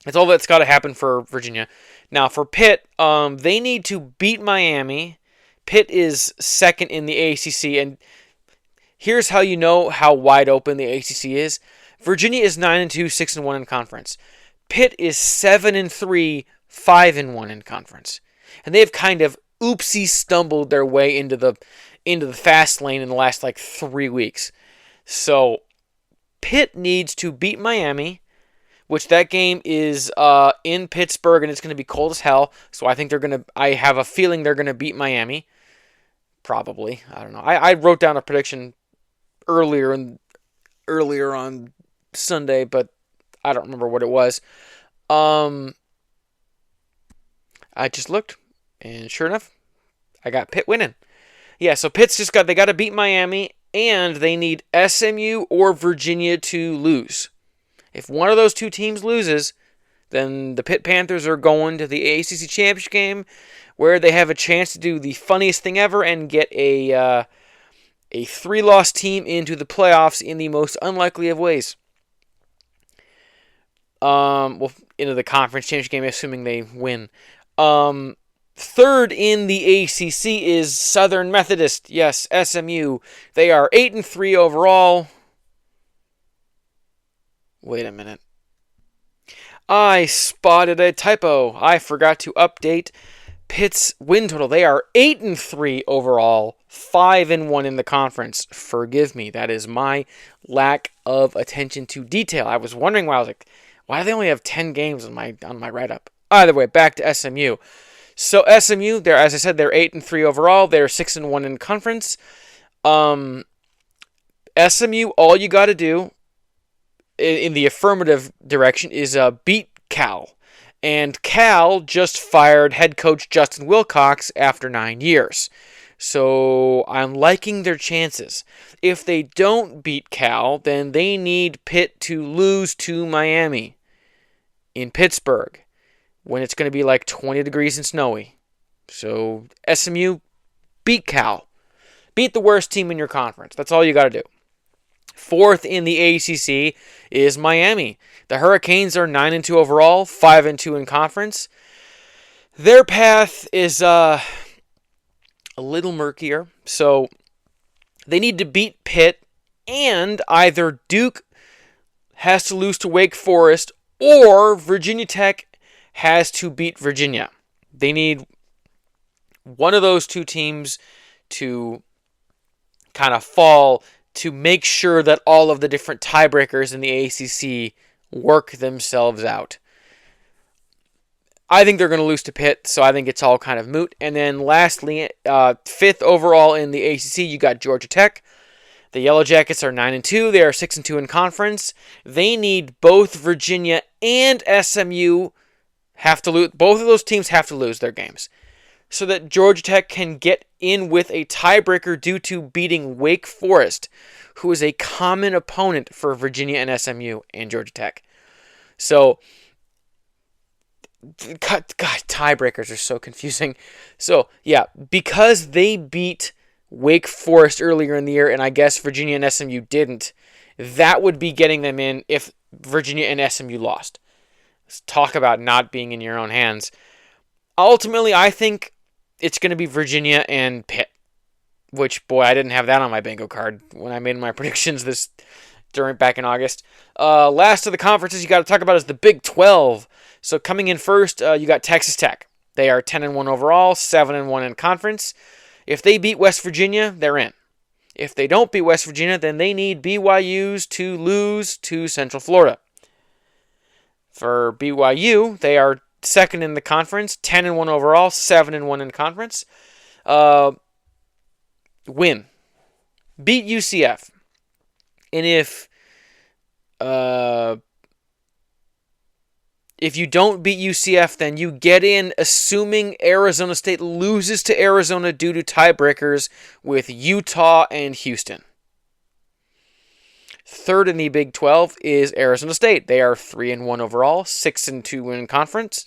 That's all that's got to happen for Virginia. Now, for Pitt, they need to beat Miami. Pitt is second in the ACC, and here's how you know how wide open the ACC is. Virginia is 9-2, 6-1 in conference. Pitt is 7-3, 5-1 in conference, and they've kind of oopsie stumbled their way into the fast lane in the last 3 weeks. So Pitt needs to beat Miami, which that game is in Pittsburgh, and it's going to be cold as hell. So I have a feeling they're going to beat Miami. Probably. I don't know. I wrote down a prediction earlier on Sunday, but I don't remember what it was. I just looked, and sure enough, I got Pitt winning. Yeah, so Pitt's they got to beat Miami, and they need SMU or Virginia to lose. If one of those two teams loses, then the Pitt Panthers are going to the ACC Championship game, where they have a chance to do the funniest thing ever and get a 3-loss team into the playoffs in the most unlikely of ways. Into the conference championship game, assuming they win. Third in the ACC is Southern Methodist. Yes, SMU. They are 8-3 overall. Wait a minute. I spotted a typo. I forgot to update Pitt's win total. They are 8-3 overall, 5-1 in the conference. Forgive me. That is my lack of attention to detail. I was wondering why. I was like, why do they only have 10 games on my write-up? Either way, back to SMU. So SMU, as I said, they're 8-3 overall. They're 6-1 in conference. SMU, all you got to do in the affirmative direction is beat Cal. And Cal just fired head coach Justin Wilcox after 9 years. So I'm liking their chances. If they don't beat Cal, then they need Pitt to lose to Miami in Pittsburgh when it's going to be 20 degrees and snowy. So SMU, beat Cal. Beat the worst team in your conference. That's all you got to do. Fourth in the ACC is Miami. The Hurricanes are 9-2 overall, 5-2 in conference. Their path is a little murkier. So they need to beat Pitt, and either Duke has to lose to Wake Forest or Virginia Tech has to beat Virginia. They need one of those two teams to kind of fall to make sure that all of the different tiebreakers in the ACC work themselves out. I think they're going to lose to Pitt, so I think it's all kind of moot. And then lastly, fifth overall in the ACC, you got Georgia Tech. The Yellow Jackets are 9-2. They are 6-2 in conference. They need both Virginia and SMU have to lose. Both of those teams have to lose their games so that Georgia Tech can get in with a tiebreaker due to beating Wake Forest, who is a common opponent for Virginia and SMU and Georgia Tech. So, God, tiebreakers are so confusing. So, yeah, because they beat Wake Forest earlier in the year, and I guess Virginia and SMU didn't, that would be getting them in if Virginia and SMU lost. Let's talk about not being in your own hands. Ultimately, I think it's going to be Virginia and Pitt, which, boy, I didn't have that on my bingo card when I made my predictions back in August. Last of the conferences you got to talk about is the Big 12. So coming in first, you got Texas Tech. They are 10-1 overall, 7-1 in conference. If they beat West Virginia, they're in. If they don't beat West Virginia, then they need BYU's to lose to Central Florida. For BYU, they are second in the conference, 10-1 overall, 7-1 in conference. Win. Beat UCF. And if you don't beat UCF, then you get in assuming Arizona State loses to Arizona due to tiebreakers with Utah and Houston. Third in the Big 12 is Arizona State. They are 3-1 overall, 6-2 in conference.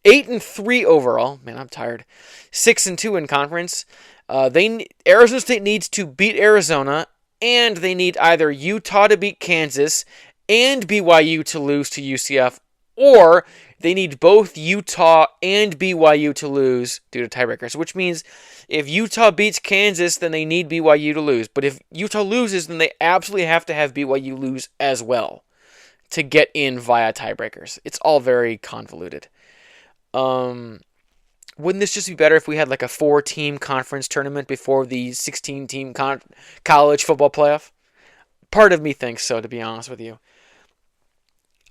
8-3 overall. Man, I'm tired. 6-2 in conference. Arizona State needs to beat Arizona, and they need either Utah to beat Kansas and BYU to lose to UCF, or they need both Utah and BYU to lose due to tiebreakers, which means if Utah beats Kansas, then they need BYU to lose. But if Utah loses, then they absolutely have to have BYU lose as well to get in via tiebreakers. It's all very convoluted. Wouldn't this just be better if we had like a 4-team conference tournament before the 16-team college football playoff? Part of me thinks so, to be honest with you.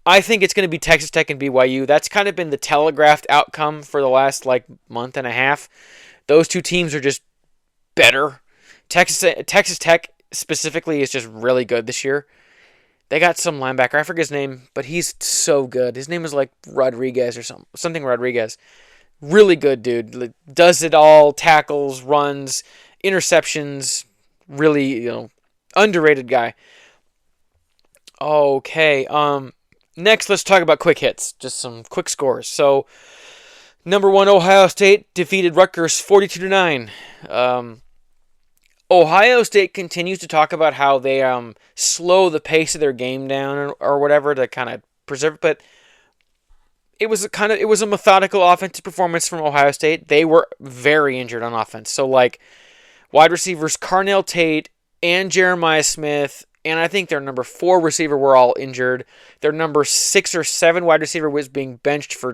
I think it's going to be Texas Tech and BYU. That's kind of been the telegraphed outcome for the last month and a half. Those two teams are just better. Texas Tech specifically is just really good this year. They got some linebacker. I forget his name, but he's so good. His name is Rodriguez or something Rodriguez. Really good dude. Does it all. Tackles, runs, interceptions. Really, underrated guy. Okay. Next, let's talk about quick hits. Just some quick scores. So, number 1, Ohio State defeated Rutgers 42-9. Ohio State continues to talk about how they slow the pace of their game down or whatever to kind of preserve it, but it was a methodical offensive performance from Ohio State. They were very injured on offense. So wide receivers Carnell Tate and Jeremiah Smith, and I think their number 4 receiver were all injured. Their number 6 or 7 wide receiver was being benched for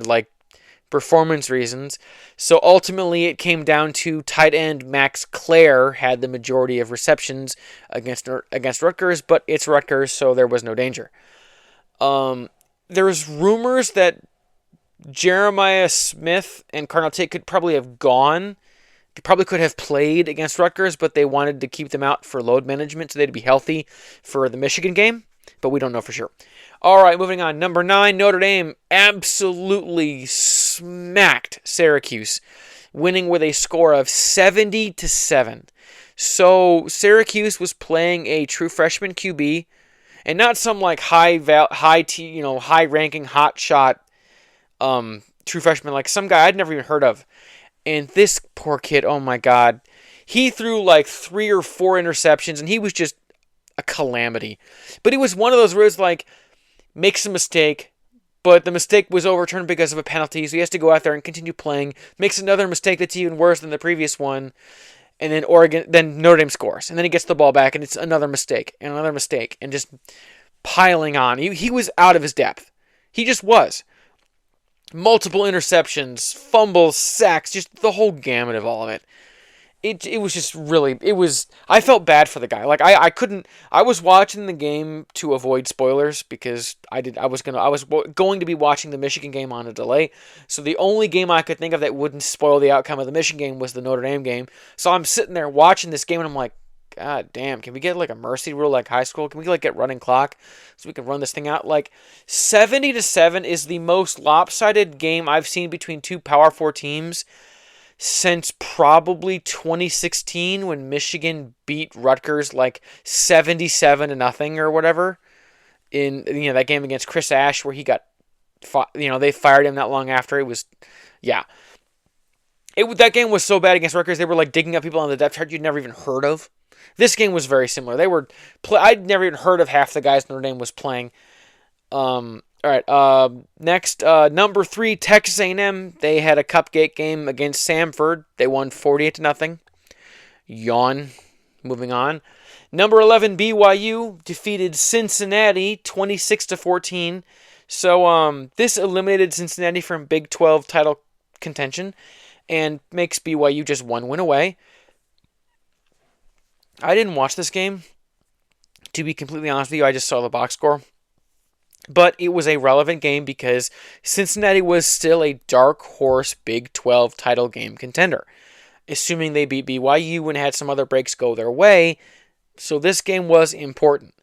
performance reasons. So ultimately it came down to tight end Max Clare had the majority of receptions against Rutgers, but it's Rutgers, so there was no danger. There's rumors that Jeremiah Smith and Carnell Tate could probably have gone. They probably could have played against Rutgers, but they wanted to keep them out for load management so they'd be healthy for the Michigan game, but we don't know for sure. All right, moving on. Number 9, Notre Dame absolutely smacked Syracuse, winning with a score of 70-7. So Syracuse was playing a true freshman QB, and not some high-ranking hot shot true freshman, like some guy I'd never even heard of. And this poor kid, oh my God, he threw 3 or 4 interceptions, and he was just a calamity. But it was one of those where it's makes a mistake, but the mistake was overturned because of a penalty, so he has to go out there and continue playing, makes another mistake that's even worse than the previous one, and then Notre Dame scores, and then he gets the ball back, and it's another mistake, and just piling on. He was out of his depth. He just was. Multiple interceptions, fumbles, sacks, just the whole gamut of all of it. It was just really, I felt bad for the guy. I was watching the game to avoid spoilers because I was going to be watching the Michigan game on a delay. So the only game I could think of that wouldn't spoil the outcome of the Michigan game was the Notre Dame game. So I'm sitting there watching this game and I'm like, God damn, can we get a mercy rule like high school? Can we get running clock so we can run this thing out? 70-7 is the most lopsided game I've seen between two Power 4 teams since probably 2016 when Michigan beat Rutgers 77-0 or whatever in that game against Chris Ash where he got they fired him not long after. That game was so bad against Rutgers they were digging up people on the depth chart you'd never even heard of. This game was very similar. I'd never even heard of half the guys Notre Dame was playing. All right. Next, number 3, Texas A&M. They had a cupcake game against Samford. They won 48-0. Yawn. Moving on. Number 11, BYU defeated Cincinnati 26-14. So this eliminated Cincinnati from Big 12 title contention and makes BYU just 1 win away. I didn't watch this game. To be completely honest with you, I just saw the box score. But it was a relevant game because Cincinnati was still a dark horse Big 12 title game contender, assuming they beat BYU and had some other breaks go their way. So this game was important.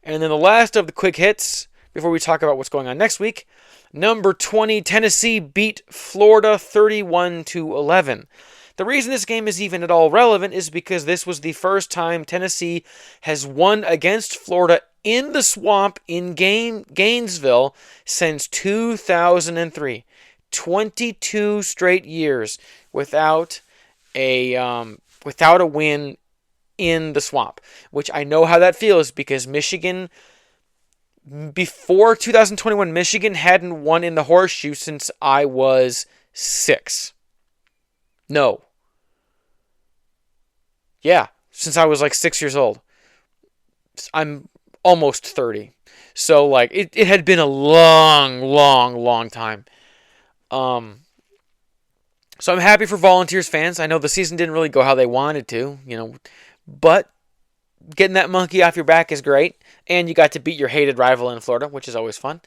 And then the last of the quick hits, before we talk about what's going on next week, number 20, Tennessee beat Florida 31-11. The reason this game is even at all relevant is because this was the first time Tennessee has won against Florida in the Swamp in Gainesville since 2003. 22 straight years without a win in the Swamp, which I know how that feels because Michigan, before 2021, Michigan hadn't won in the Horseshoe since I was 6. No. Yeah, since I was like 6 years old. I'm almost 30. So, like, it had been a long, long, long time. So I'm happy for Volunteers fans. I know the season didn't really go how they wanted to, but getting that monkey off your back is great. And you got to beat your hated rival in Florida, which is always fun.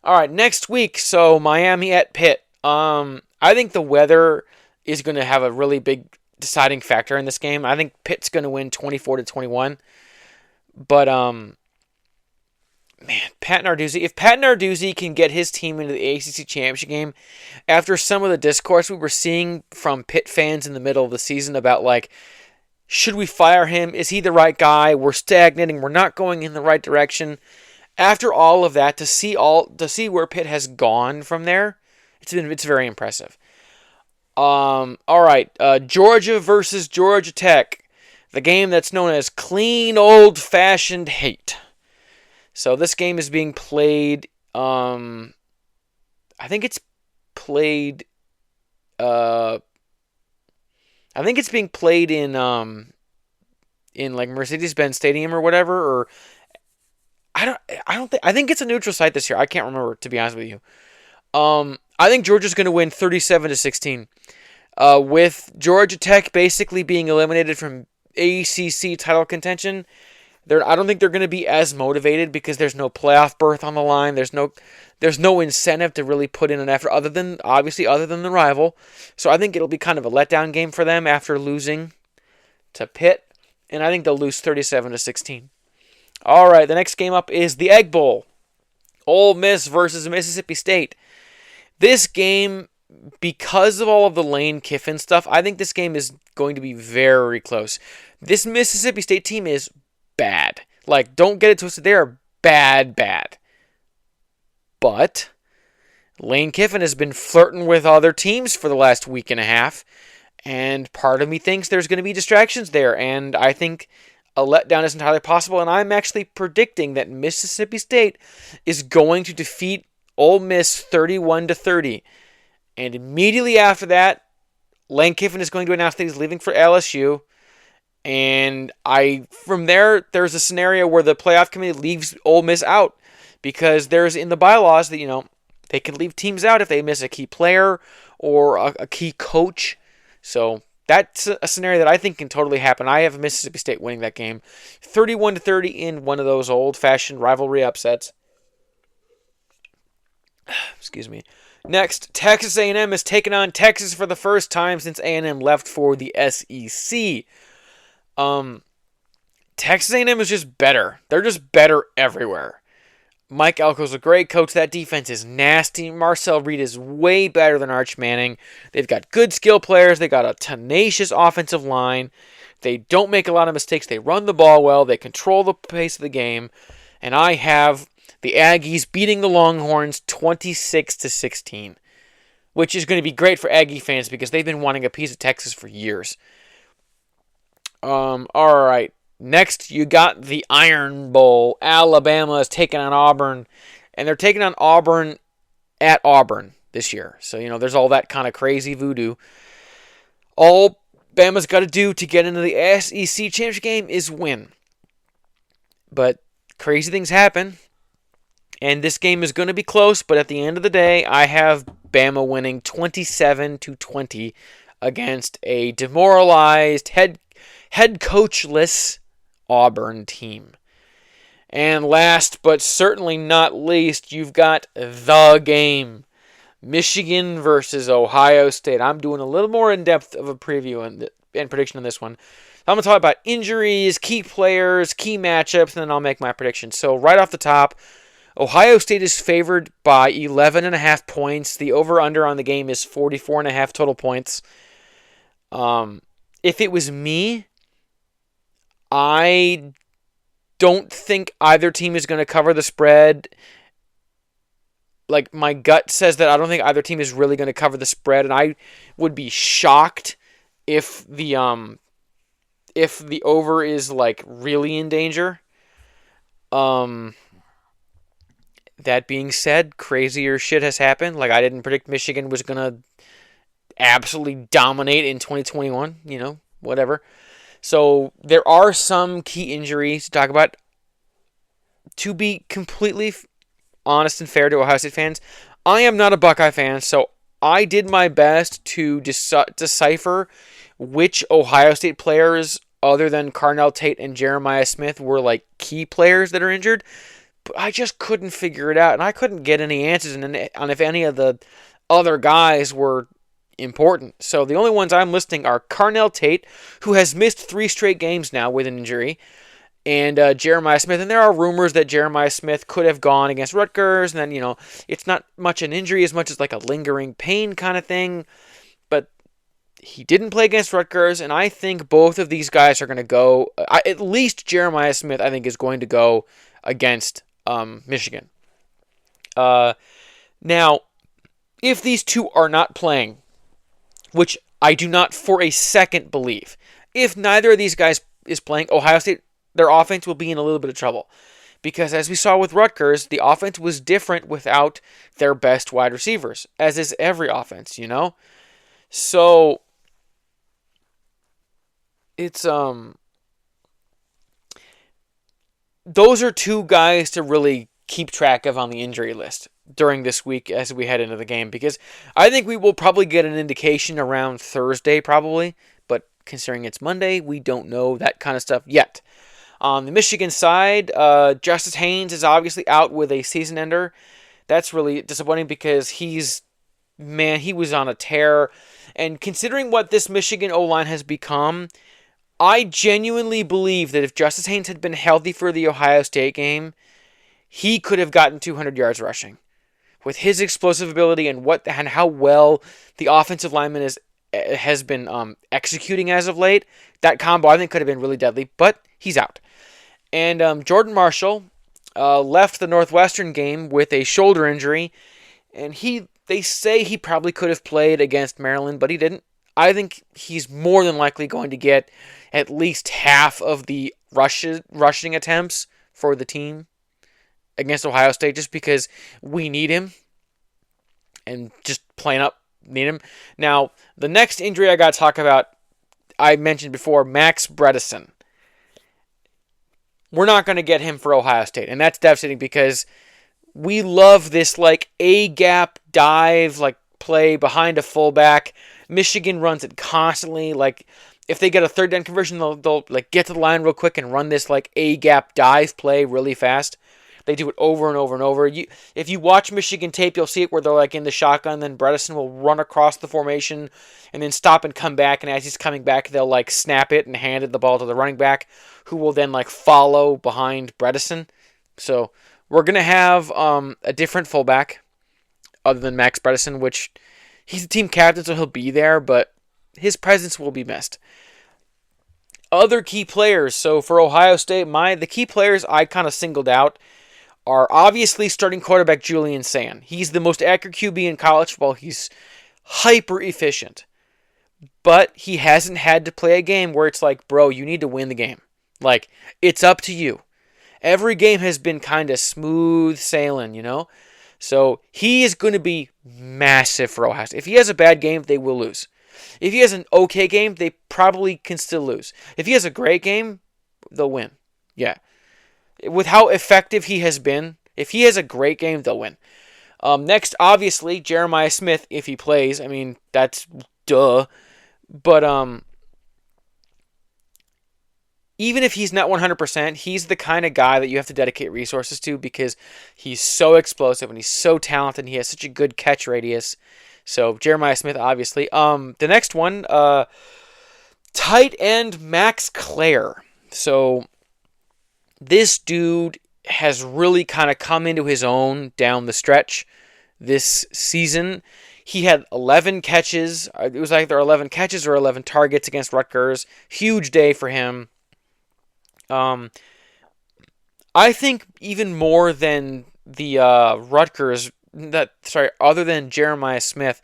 All right, next week, so Miami at Pitt. I think the weather is going to have a really big deciding factor in this game. I think Pitt's going to win 24-21. But man, Pat Narduzzi. If Pat Narduzzi can get his team into the ACC championship game, after some of the discourse we were seeing from Pitt fans in the middle of the season about, like, should we fire him? Is he the right guy? We're stagnating. We're not going in the right direction. After all of that, to see where Pitt has gone from there, it's very impressive. All right, Georgia versus Georgia Tech, the game that's known as clean old-fashioned hate. So this game is being played. I think it's played. I think it's being played in like Mercedes-Benz Stadium or whatever. Or I think it's a neutral site this year. I can't remember, to be honest with you. I think Georgia's going to win 37-16. With Georgia Tech basically being eliminated from ACC title contention, I don't think they're going to be as motivated because there's no playoff berth on the line. There's no incentive to really put in an effort other than the rival. So I think it'll be kind of a letdown game for them after losing to Pitt, and I think they'll lose 37-16. All right, the next game up is the Egg Bowl. Ole Miss versus Mississippi State. This game, because of all of the Lane Kiffin stuff, I think this game is going to be very close. This Mississippi State team is bad. Like, don't get it twisted. They are bad. But Lane Kiffin has been flirting with other teams for the last week and a half, and part of me thinks there's going to be distractions there, and I think a letdown is entirely possible, and I'm actually predicting that Mississippi State is going to defeat Ole Miss 31-30. And immediately after that, Lane Kiffin is going to announce that he's leaving for LSU. And from there's a scenario where the playoff committee leaves Ole Miss out, because there's in the bylaws that, they can leave teams out if they miss a key player or a key coach. So that's a scenario that I think can totally happen. I have Mississippi State winning that game 31-30 in one of those old-fashioned rivalry upsets. Excuse me. Next, Texas A&M is taking on Texas for the first time since A&M left for the SEC. Texas A&M is just better. They're just better everywhere. Mike Elko's a great coach. That defense is nasty. Marcel Reed is way better than Arch Manning. They've got good skill players. They got a tenacious offensive line. They don't make a lot of mistakes. They run the ball well. They control the pace of the game. And I have the Aggies beating the Longhorns 26-16, which is going to be great for Aggie fans because they've been wanting a piece of Texas for years. All right. Next, you got the Iron Bowl. Alabama is taking on Auburn, and they're taking on Auburn at Auburn this year. So, there's all that kind of crazy voodoo. All Bama's got to do to get into the SEC championship game is win. But crazy things happen, and this game is going to be close, but at the end of the day, I have Bama winning 27-20 against a demoralized, head coachless Auburn team. And last but certainly not least, you've got the game. Michigan versus Ohio State. I'm doing a little more in-depth of a preview and prediction on this one. I'm going to talk about injuries, key players, key matchups, and then I'll make my prediction. So right off the top, Ohio State is favored by 11.5 points. The over-under on the game is 44.5 total points. If it was me, I don't think either team is going to cover the spread. like my gut says that I don't think either team is really going to cover the spread, and I would be shocked if the over is like really in danger. Um, that being said, crazier shit has happened. Like I didn't predict Michigan was gonna absolutely dominate in 2021. Whatever. So there are some key injuries to talk about. To be completely honest and fair to Ohio State fans, I am not a Buckeye fan, so I did my best to decipher which Ohio State players other than Carnell Tate and Jeremiah Smith were like key players that are injured, but I just couldn't figure it out, and I couldn't get any answers on if any of the other guys were important. So the only ones I'm listing are Carnell Tate, who has missed 3 straight games now with an injury, and Jeremiah Smith. And there are rumors that Jeremiah Smith could have gone against Rutgers, and then, it's not much an injury as much as like a lingering pain kind of thing. But he didn't play against Rutgers, and I think both of these guys are going to go, at least Jeremiah Smith, I think, is going to go against Michigan. Now, if these two are not playing, which I do not for a second believe, if neither of these guys is playing, Ohio State, their offense will be in a little bit of trouble. Because as we saw with Rutgers, the offense was different without their best wide receivers, as is every offense, So it's those are two guys to really keep track of on the injury list during this week as we head into the game, because I think we will probably get an indication around Thursday probably, but considering it's Monday, we don't know that kind of stuff yet. On the Michigan side, Justice Haynes is obviously out with a season ender. That's really disappointing because he was on a tear. And considering what this Michigan O-line has become, I genuinely believe that if Justice Haynes had been healthy for the Ohio State game, he could have gotten 200 yards rushing. With his explosive ability and how well the offensive lineman has been executing as of late, that combo I think could have been really deadly, but he's out. And Jordan Marshall left the Northwestern game with a shoulder injury, and they say he probably could have played against Maryland, but he didn't. I think he's more than likely going to get at least half of the rushing attempts for the team against Ohio State, just because we need him, and just plain up need him. Now, the next injury I got to talk about, I mentioned before, Max Bredesen. We're not going to get him for Ohio State, and that's devastating because we love this like A-gap dive, like play behind a fullback. Michigan runs it constantly. Like if they get a third down conversion, they'll like get to the line real quick and run this like A-gap dive play really fast. They do it over and over and over. If you watch Michigan tape, you'll see it where they're like in the shotgun, then Bredesen will run across the formation and then stop and come back, and as he's coming back, they'll like snap it and hand the ball to the running back, who will then like follow behind Bredesen. So we're going to have a different fullback other than Max Bredesen, which he's the team captain, so he'll be there, but his presence will be missed. Other key players. So for Ohio State, the key players I kind of singled out are obviously starting quarterback Julian Sayin. He's the most accurate QB in college football. He's hyper efficient. But he hasn't had to play a game where it's like, bro, you need to win the game. Like, it's up to you. Every game has been kind of smooth sailing, So he is going to be massive for Ohio State. If he has a bad game, they will lose. If he has an okay game, they probably can still lose. If he has a great game, they'll win. Yeah. With how effective he has been, if he has a great game, they'll win. Next, obviously, Jeremiah Smith, if he plays. I mean, that's duh. But even if he's not 100%, he's the kind of guy that you have to dedicate resources to because he's so explosive and he's so talented and he has such a good catch radius. So, Jeremiah Smith, obviously. The next one, tight end Max Clare. So, this dude has really kind of come into his own down the stretch this season. He had 11 catches. It was either 11 catches or 11 targets against Rutgers. Huge day for him. I think even more than the Rutgers other than Jeremiah Smith,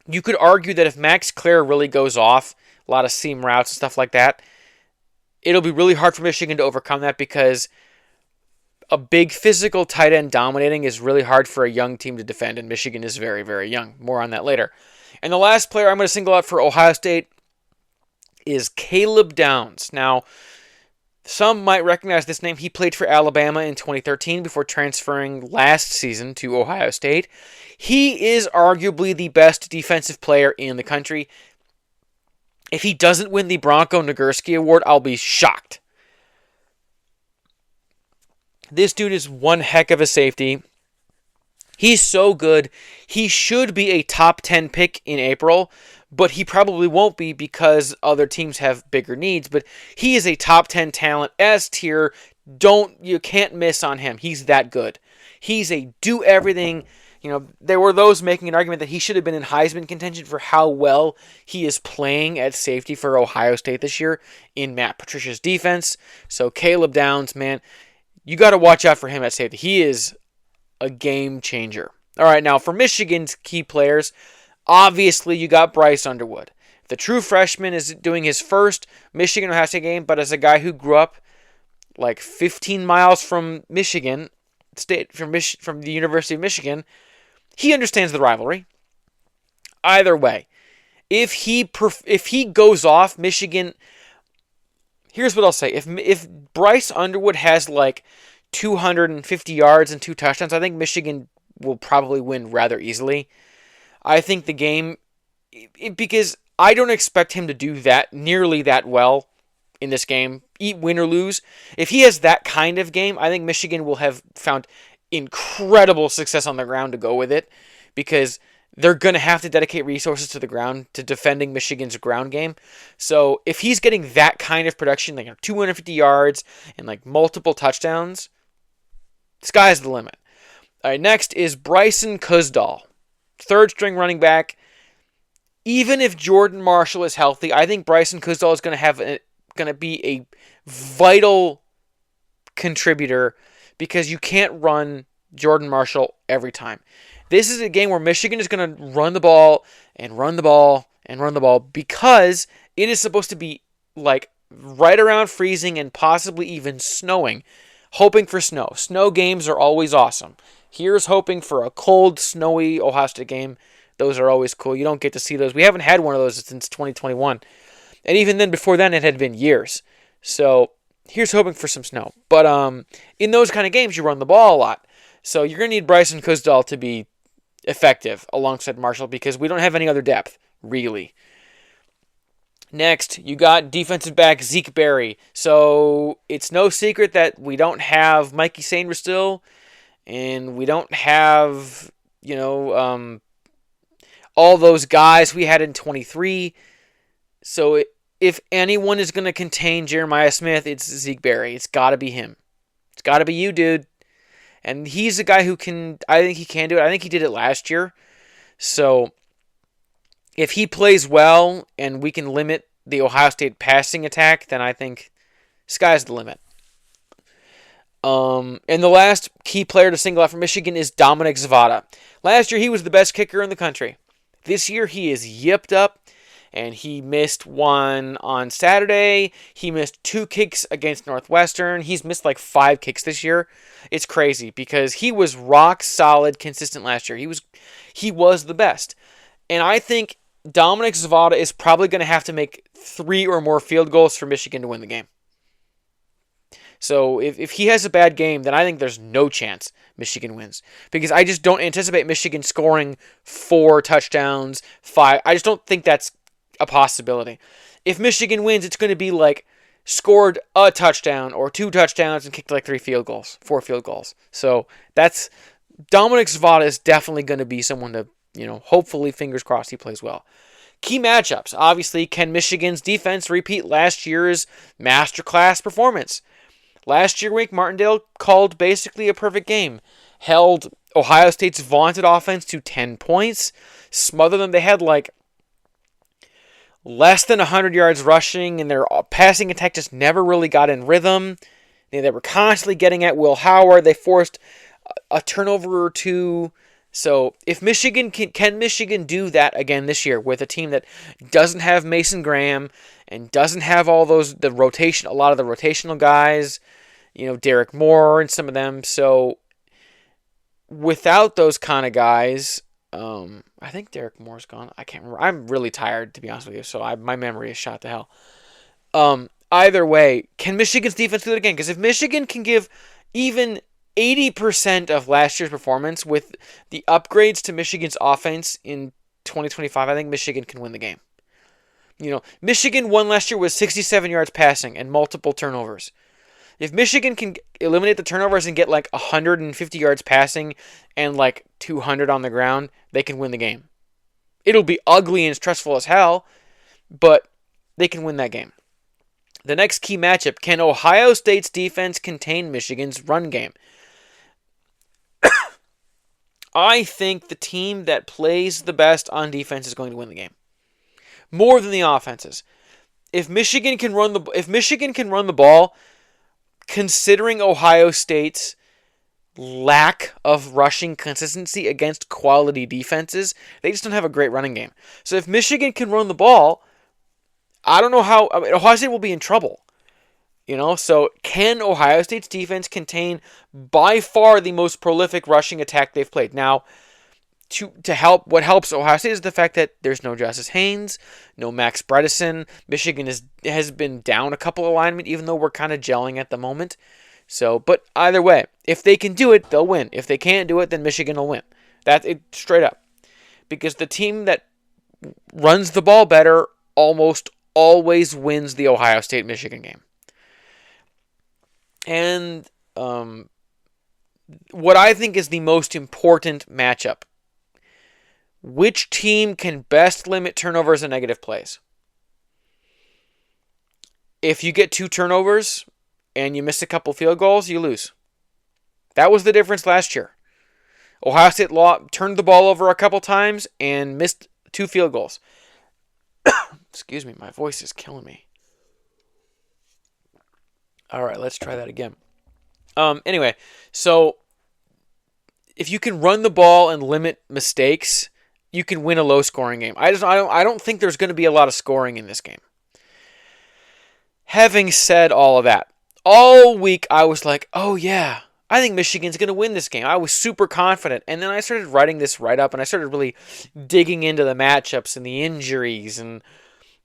you could argue that if Max Clare really goes off, a lot of seam routes and stuff like that, it'll be really hard for Michigan to overcome that because a big physical tight end dominating is really hard for a young team to defend, and Michigan is very, very young. More on that later. And the last player I'm going to single out for Ohio State is Caleb Downs. Now, some might recognize this name. He played for Alabama in 2013 before transferring last season to Ohio State. He is arguably the best defensive player in the country. If he doesn't win the Bronco Nagurski Award, I'll be shocked. This dude is one heck of a safety. He's so good. He should be a top 10 pick in April, but he probably won't be because other teams have bigger needs. But he is a top 10 talent, S tier. You can't miss on him. He's that good. He's a do everything. There were those making an argument that he should have been in Heisman contention for how well he is playing at safety for Ohio State this year in Matt Patricia's defense. So Caleb Downs, man, you got to watch out for him at safety. He is a game changer. All right, now for Michigan's key players, obviously you got Bryce Underwood. The true freshman is doing his first Michigan-Ohio State game, but as a guy who grew up like 15 miles from Michigan State, from the University of Michigan, he understands the rivalry. Either way, if he goes off, Michigan. Here's what I'll say: if Bryce Underwood has like 250 yards and 2 touchdowns, I think Michigan will probably win rather easily. I think the game, because I don't expect him to do that nearly that well in this game, win or lose. If he has that kind of game, I think Michigan will have found incredible success on the ground to go with it, because they're going to have to dedicate resources to the ground to defending Michigan's ground game. So if he's getting that kind of production, like 250 yards and like multiple touchdowns, sky's the limit. All right, next is Bryson Kuzdal, third string running back. Even if Jordan Marshall is healthy, I think Bryson Kuzdal is going to be a vital contributor, because you can't run Jordan Marshall every time. This is a game where Michigan is going to run the ball and run the ball and run the ball, because it is supposed to be like right around freezing and possibly even snowing. Hoping for snow. Snow games are always awesome. Here's hoping for a cold, snowy Ohio State game. Those are always cool. You don't get to see those. We haven't had one of those since 2021. And even then, before then, it had been years. So here's hoping for some snow. But in those kind of games, you run the ball a lot. So you're going to need Bryson Kuzdal to be effective alongside Marshall, because we don't have any other depth, really. Next, you got defensive back Zeke Berry. So it's no secret that we don't have Mikey Sainer still, and we don't have, all those guys we had in 23. So if anyone is going to contain Jeremiah Smith, it's Zeke Berry. It's got to be him. It's got to be you, dude. And he's a guy who I think he can do it. I think he did it last year. So if he plays well and we can limit the Ohio State passing attack, then I think sky's the limit. And the last key player to single out for Michigan is Dominic Zavada. Last year, he was the best kicker in the country. This year, he is yipped up, and he missed one on Saturday. He missed 2 kicks against Northwestern. He's missed like 5 kicks this year. It's crazy, because he was rock solid, consistent last year. He was the best. And I think Dominic Zavada is probably going to have to make 3 or more field goals for Michigan to win the game. So if he has a bad game, then I think there's no chance Michigan wins, because I just don't anticipate Michigan scoring 4 touchdowns, 5. I just don't think that's a possibility. If Michigan wins, it's going to be like scored a touchdown or 2 touchdowns and kicked like 4 field goals. So that's Dominic Zavada is definitely going to be someone to, hopefully, fingers crossed, he plays well. Key matchups. Obviously, can Michigan's defense repeat last year's masterclass performance? Last year, Wake Martindale called basically a perfect game. Held Ohio State's vaunted offense to 10 points. Smothered them. They had like less than 100 yards rushing, and their passing attack just never really got in rhythm. They were constantly getting at Will Howard. They forced a turnover or two. So if Michigan can Michigan do that again this year with a team that doesn't have Mason Graham and doesn't have all those a lot of the rotational guys, Derek Moore and some of them. So without those kind of guys, I think Derek Moore's gone. I can't remember. I'm really tired, to be honest with you, so my memory is shot to hell. Either way, can Michigan's defense do it again? Because if Michigan can give even 80% of last year's performance with the upgrades to Michigan's offense in 2025, I think Michigan can win the game. Michigan won last year with 67 yards passing and multiple turnovers. If Michigan can eliminate the turnovers and get like 150 yards passing and like 200 on the ground, they can win the game. It'll be ugly and stressful as hell, but they can win that game. The next key matchup, can Ohio State's defense contain Michigan's run game? I think the team that plays the best on defense is going to win the game. More than the offenses. If Michigan can run the ball, considering Ohio State's lack of rushing consistency against quality defenses, they just don't have a great running game. So if Michigan can run the ball, I don't know how. Ohio State will be in trouble. So can Ohio State's defense contain by far the most prolific rushing attack they've played? Now, to help, what helps Ohio State is the fact that there's no Justice Haynes, no Max Bredesen. Michigan has been down a couple of linemen, even though we're kind of gelling at the moment. So, but either way, if they can do it, they'll win. If they can't do it, then Michigan will win. That's it, straight up. Because the team that runs the ball better almost always wins the Ohio State-Michigan game. And what I think is the most important matchup. Which team can best limit turnovers and negative plays? If you get 2 turnovers and you miss a couple field goals, you lose. That was the difference last year. Ohio State turned the ball over a couple times and missed 2 field goals. Excuse me, my voice is killing me. All right, let's try that again. Anyway, so if you can run the ball and limit mistakes, you can win a low-scoring game. I don't think there's going to be a lot of scoring in this game. Having said all of that, all week I was like, oh yeah, I think Michigan's going to win this game. I was super confident. And then I started writing this write-up, and I started really digging into the matchups and the injuries and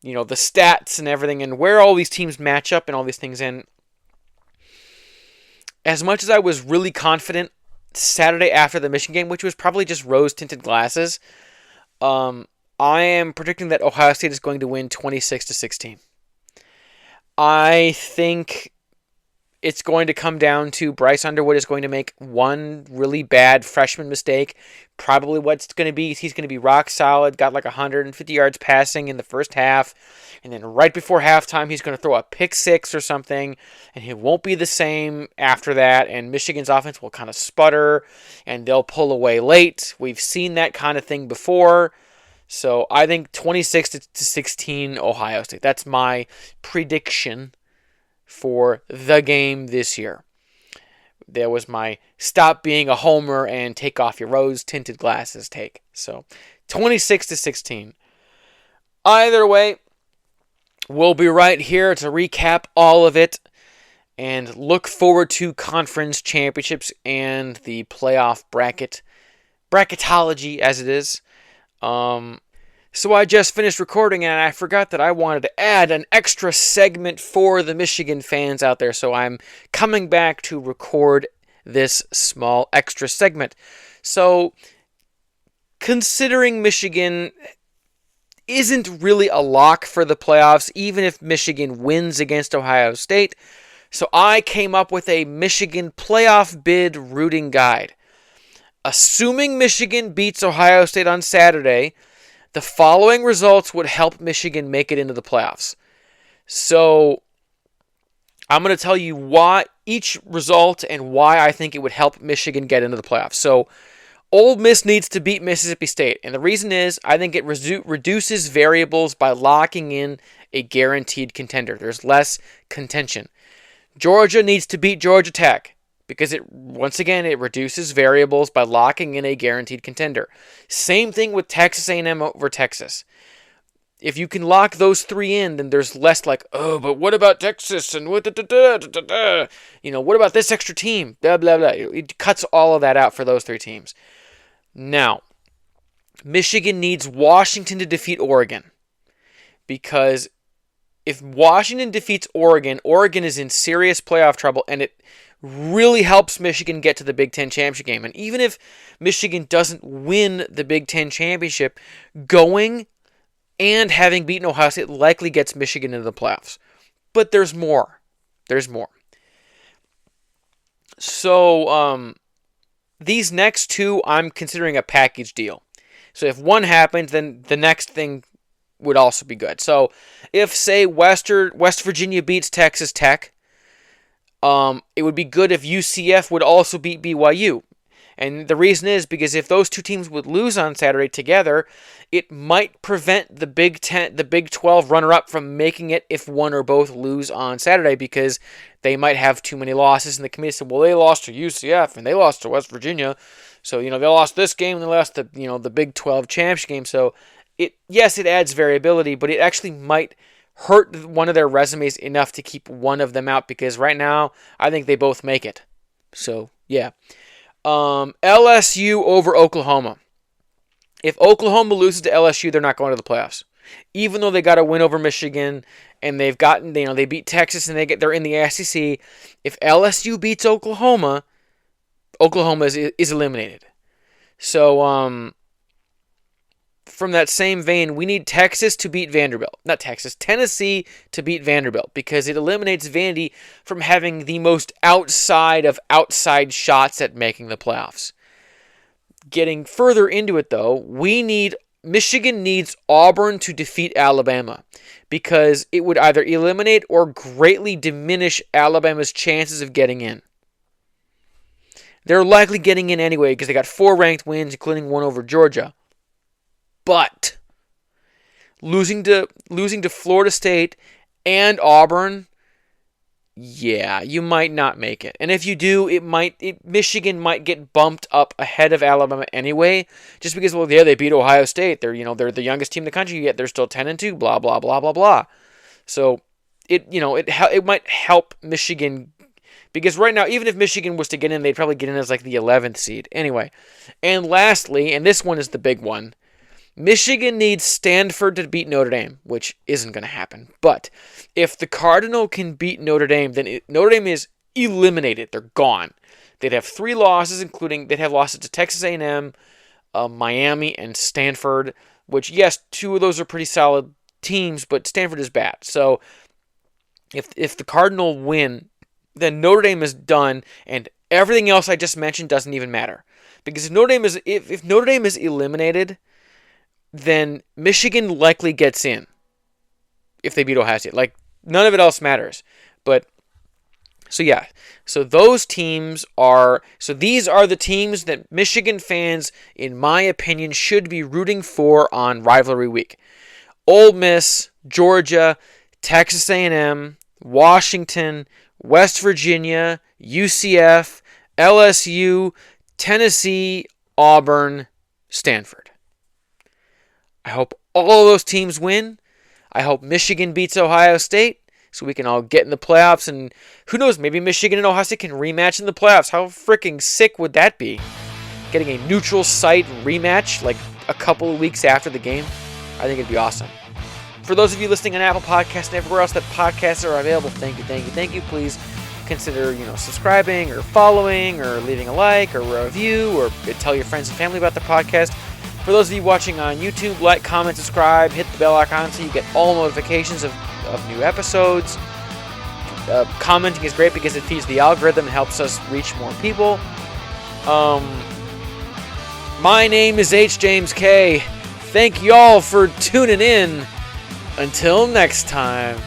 the stats and everything and where all these teams match up and all these things. And as much as I was really confident Saturday after the Michigan game, which was probably just rose-tinted glasses, I am predicting that Ohio State is going to win 26-16. I think it's going to come down to Bryce Underwood is going to make one really bad freshman mistake. Probably what's going to be, he's going to be rock solid, got like 150 yards passing in the first half, and then right before halftime, he's going to throw a pick 6 or something, and he won't be the same after that, and Michigan's offense will kind of sputter, and they'll pull away late. We've seen that kind of thing before. So I think 26-16 Ohio State. That's my prediction for the game this year. There was my stop being a homer and take off your rose-tinted glasses take. So 26-16. Either way, we'll be right here to recap all of it and look forward to conference championships and the playoff bracketology as it is. So I just finished recording and I forgot that I wanted to add an extra segment for the Michigan fans out there. So I'm coming back to record this small extra segment. So considering Michigan isn't really a lock for the playoffs, even if Michigan wins against Ohio State, so I came up with a Michigan playoff bid rooting guide. Assuming Michigan beats Ohio State on Saturday, the following results would help Michigan make it into the playoffs. So I'm going to tell you why each result and why I think it would help Michigan get into the playoffs. So Ole Miss needs to beat Mississippi State. And the reason is I think it reduces variables by locking in a guaranteed contender. There's less contention. Georgia needs to beat Georgia Tech. because it reduces variables by locking in a guaranteed contender. Same thing with Texas A&M over Texas. If you can lock those three in, then there's less like, oh, but what about Texas and what what about this extra team? Blah blah blah. It cuts all of that out for those three teams. Now, Michigan needs Washington to defeat Oregon, because if Washington defeats Oregon, Oregon is in serious playoff trouble, and it really helps Michigan get to the Big Ten championship game. And even if Michigan doesn't win the Big Ten championship, going and having beaten Ohio State likely gets Michigan into the playoffs. But there's more. So, these next two, I'm considering a package deal. So if one happens, then the next thing would also be good. So if, say, West Virginia beats Texas Tech, it would be good if UCF would also beat BYU. And the reason is because if those two teams would lose on Saturday together, it might prevent the Big 12 runner-up from making it if one or both lose on Saturday, because they might have too many losses. And the committee said, well, they lost to UCF and they lost to West Virginia, so they lost this game and they lost the Big 12 championship game. So it adds variability, but it actually might hurt one of their resumes enough to keep one of them out, because right now I think they both make it. So yeah. LSU over Oklahoma. If Oklahoma loses to LSU, they're not going to the playoffs. Even though they got a win over Michigan and they've gotten, they beat Texas and they're in the SEC. If LSU beats Oklahoma, Oklahoma is eliminated. So, from that same vein, we need Texas to beat Vanderbilt. Not Texas, Tennessee to beat Vanderbilt, because it eliminates Vandy from having the most outside shots at making the playoffs. Getting further into it, though, Michigan needs Auburn to defeat Alabama, because it would either eliminate or greatly diminish Alabama's chances of getting in. They're likely getting in anyway, because they got 4 ranked wins, including one over Georgia. But losing to Florida State and Auburn, yeah, you might not make it. And if you do, Michigan might get bumped up ahead of Alabama anyway, just because, well, yeah, they beat Ohio State. They're the youngest team in the country, yet they're still 10-2. Blah blah blah blah blah. So it might help Michigan, because right now, even if Michigan was to get in, they'd probably get in as like the 11th seed anyway. And lastly, and this one is the big one, Michigan needs Stanford to beat Notre Dame, which isn't going to happen. But if the Cardinal can beat Notre Dame, then Notre Dame is eliminated. They're gone. They'd have 3 losses, including they'd have losses to Texas A&M, Miami, and Stanford, which, yes, 2 of those are pretty solid teams, but Stanford is bad. So if the Cardinal win, then Notre Dame is done, and everything else I just mentioned doesn't even matter. Because if Notre Dame is eliminated, then Michigan likely gets in if they beat Ohio State. Like, none of it else matters. But, so yeah. So these are the teams that Michigan fans, in my opinion, should be rooting for on Rivalry Week. Ole Miss, Georgia, Texas A&M, Washington, West Virginia, UCF, LSU, Tennessee, Auburn, Stanford. I hope all of those teams win. I hope Michigan beats Ohio State so we can all get in the playoffs. And who knows, maybe Michigan and Ohio State can rematch in the playoffs. How freaking sick would that be? Getting a neutral site rematch like a couple of weeks after the game. I think it'd be awesome. For those of you listening on Apple Podcasts and everywhere else that podcasts are available, thank you. Please consider, subscribing or following or leaving a like or a review, or tell your friends and family about the podcast. For those of you watching on YouTube, like, comment, subscribe, hit the bell icon so you get all notifications of new episodes. Commenting is great because it feeds the algorithm and helps us reach more people. My name is H. James K. Thank y'all for tuning in. Until next time.